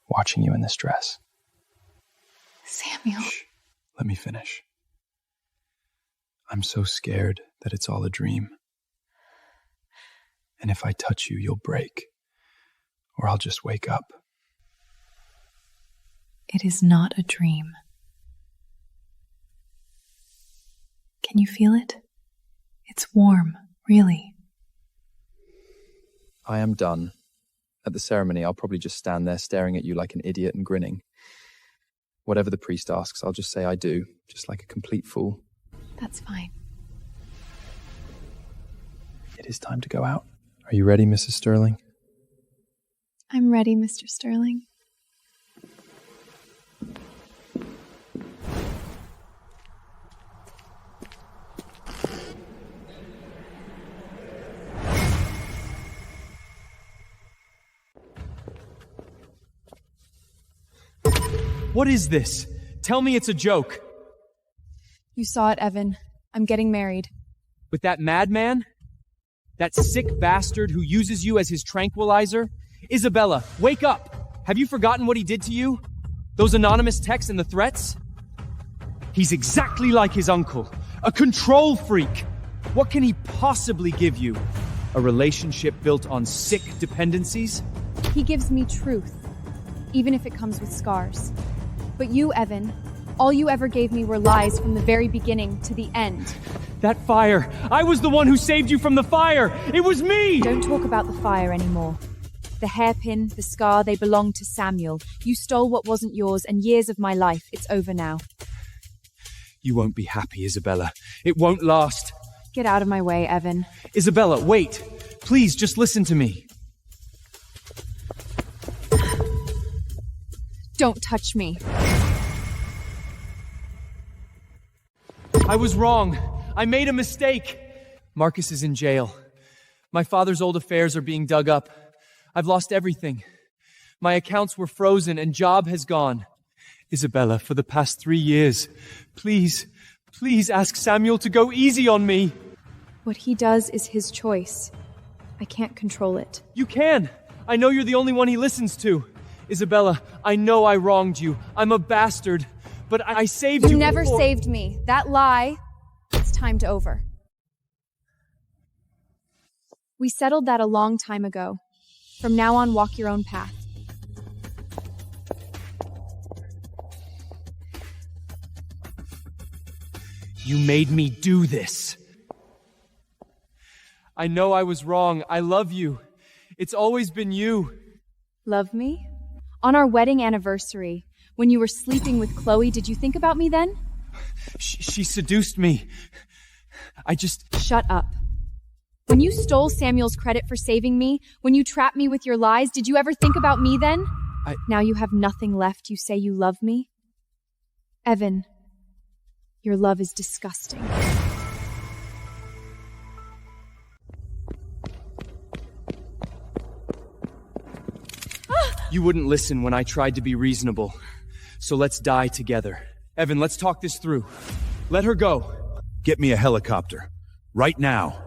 watching you in this dress. Samuel. Shh. Let me finish. I'm so scared that it's all a dream. And if I touch you, you'll break. Or I'll just wake up. It is not a dream. Can you feel it? It's warm, really. I am done. At the ceremony, I'll probably just stand there staring at you like an idiot and grinning. Whatever the priest asks, I'll just say I do, just like a complete fool. That's fine. It is time to go out. Are you ready, Mrs. Sterling? I'm ready, Mr. Sterling. What is this? Tell me it's a joke. You saw it, Evan. I'm getting married. With that madman? That sick bastard who uses you as his tranquilizer? Isabella, wake up! Have you forgotten what he did to you? Those anonymous texts and the threats? He's exactly like his uncle. A control freak. What can he possibly give you? A relationship built on sick dependencies? He gives me truth, even if it comes with scars. But you, Evan, all you ever gave me were lies from the very beginning to the end. That fire! I was the one who saved you from the fire! It was me! Don't talk about the fire anymore. The hairpin, the scar, they belong to Samuel. You stole what wasn't yours, and years of my life. It's over now. You won't be happy, Isabella. It won't last. Get out of my way, Evan. Isabella, wait! Please, just listen to me. Don't touch me. I was wrong. I made a mistake. Marcus is in jail. My father's old affairs are being dug up. I've lost everything. My accounts were frozen and job has gone. Isabella, for the past 3 years, please ask Samuel to go easy on me. What he does is his choice. I can't control it. You can. I know you're the only one he listens to. Isabella, I know I wronged you. I'm a bastard. But I saved you. You never before. saved me. That lie, it's timed over. We settled that a long time ago. From now on, walk your own path. You made me do this. I know I was wrong. I love you. It's always been you. Love me? On our wedding anniversary, when you were sleeping with Chloe, did you think about me then? She seduced me. Shut up. When you stole Samuel's credit for saving me, when you trapped me with your lies, did you ever think about me then? Now you have nothing left, you say you love me? Evan, your love is disgusting. You wouldn't listen when I tried to be reasonable. So let's die together. Evan, let's talk this through. Let her go. Get me a helicopter. Right now.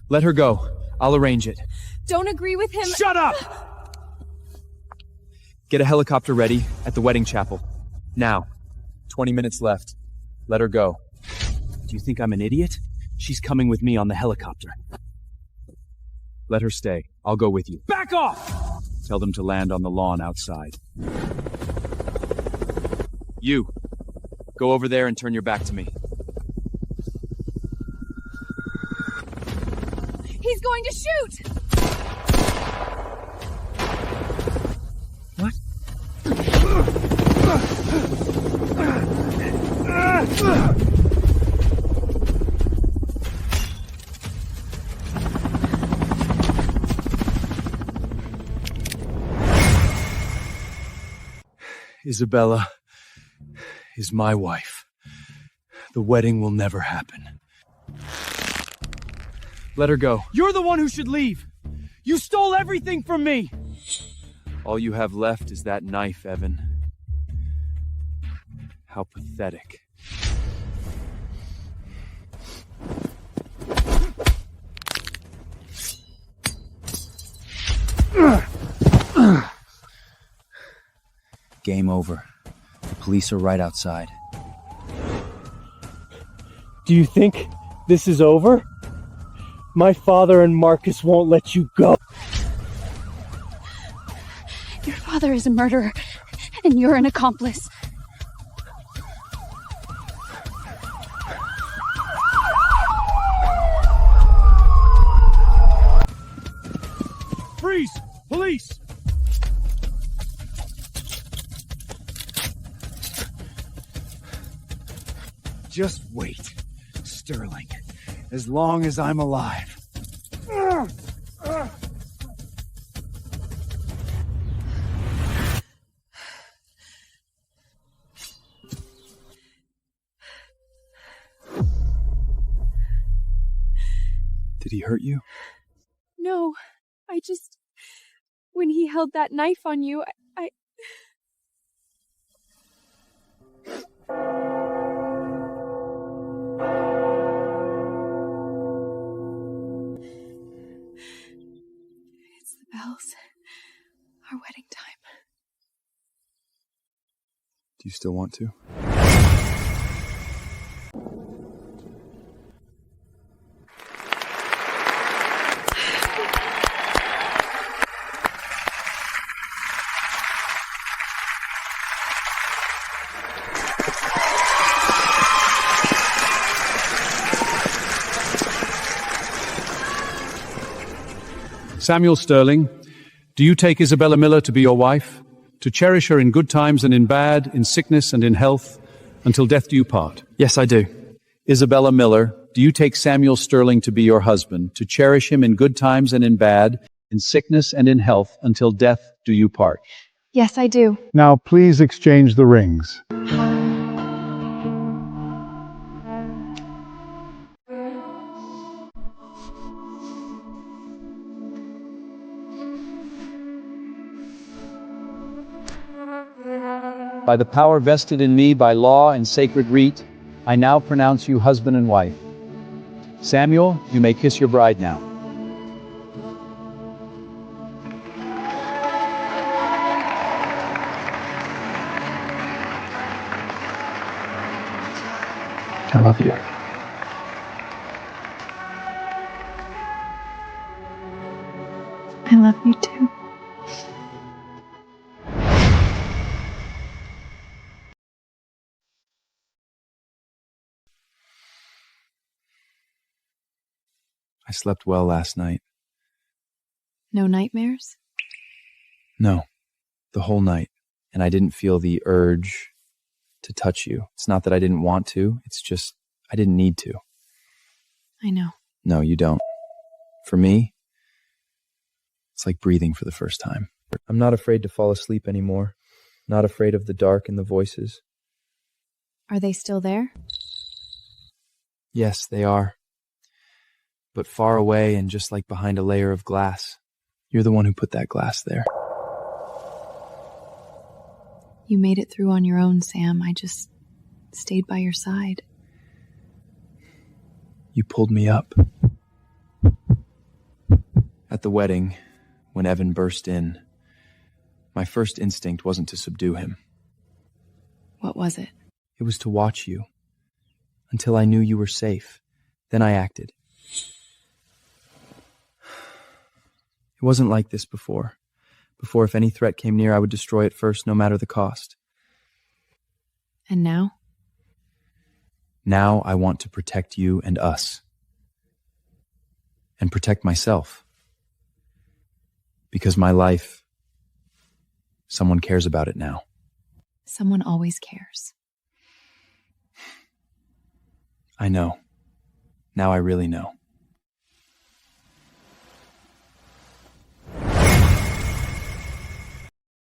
Let her go. I'll arrange it. Don't agree with him. Shut up! Get a helicopter ready at the wedding chapel. Now. 20 minutes left. Let her go. Do you think I'm an idiot? She's coming with me on the helicopter. Let her stay. I'll go with you. Back off! Tell them to land on the lawn outside. You. Go over there and turn your back to me. He's going to shoot! What? Isabella is my wife. The wedding will never happen. Let her go. You're the one who should leave. You stole everything from me. All you have left is that knife, Evan. How pathetic. Game over. The police are right outside. Do you think this is over? My father and Marcus won't let you go. Your father is a murderer, and you're an accomplice. Freeze! Police! Just wait, Sterling. As long as I'm alive. Did he hurt you? No, when he held that knife on you, It's the bells. Our wedding time. Do you still want to? Samuel Sterling, do you take Isabella Miller to be your wife, to cherish her in good times and in bad, in sickness and in health, until death do you part? Yes, I do. Isabella Miller, do you take Samuel Sterling to be your husband, to cherish him in good times and in bad, in sickness and in health, until death do you part? Yes, I do. Now please exchange the rings. By the power vested in me by law and sacred rite, I now pronounce you husband and wife. Samuel, you may kiss your bride now. I love you. I love you too. I slept well last night. No nightmares? No, the whole night. And I didn't feel the urge to touch you. It's not that I didn't want to, it's just I didn't need to. I know. No, you don't. For me, it's like breathing for the first time. I'm not afraid to fall asleep anymore. Not afraid of the dark and the voices. Are they still there? Yes, they are. But far away and just like behind a layer of glass. You're the one who put that glass there. You made it through on your own, Sam. I just stayed by your side. You pulled me up. At the wedding, when Evan burst in, my first instinct wasn't to subdue him. What was it? It was to watch you. Until I knew you were safe. Then I acted. It wasn't like this before. Before, if any threat came near, I would destroy it first, no matter the cost. And now? Now I want to protect you and us. And protect myself. Because my life, someone cares about it now. Someone always cares. I know. Now I really know.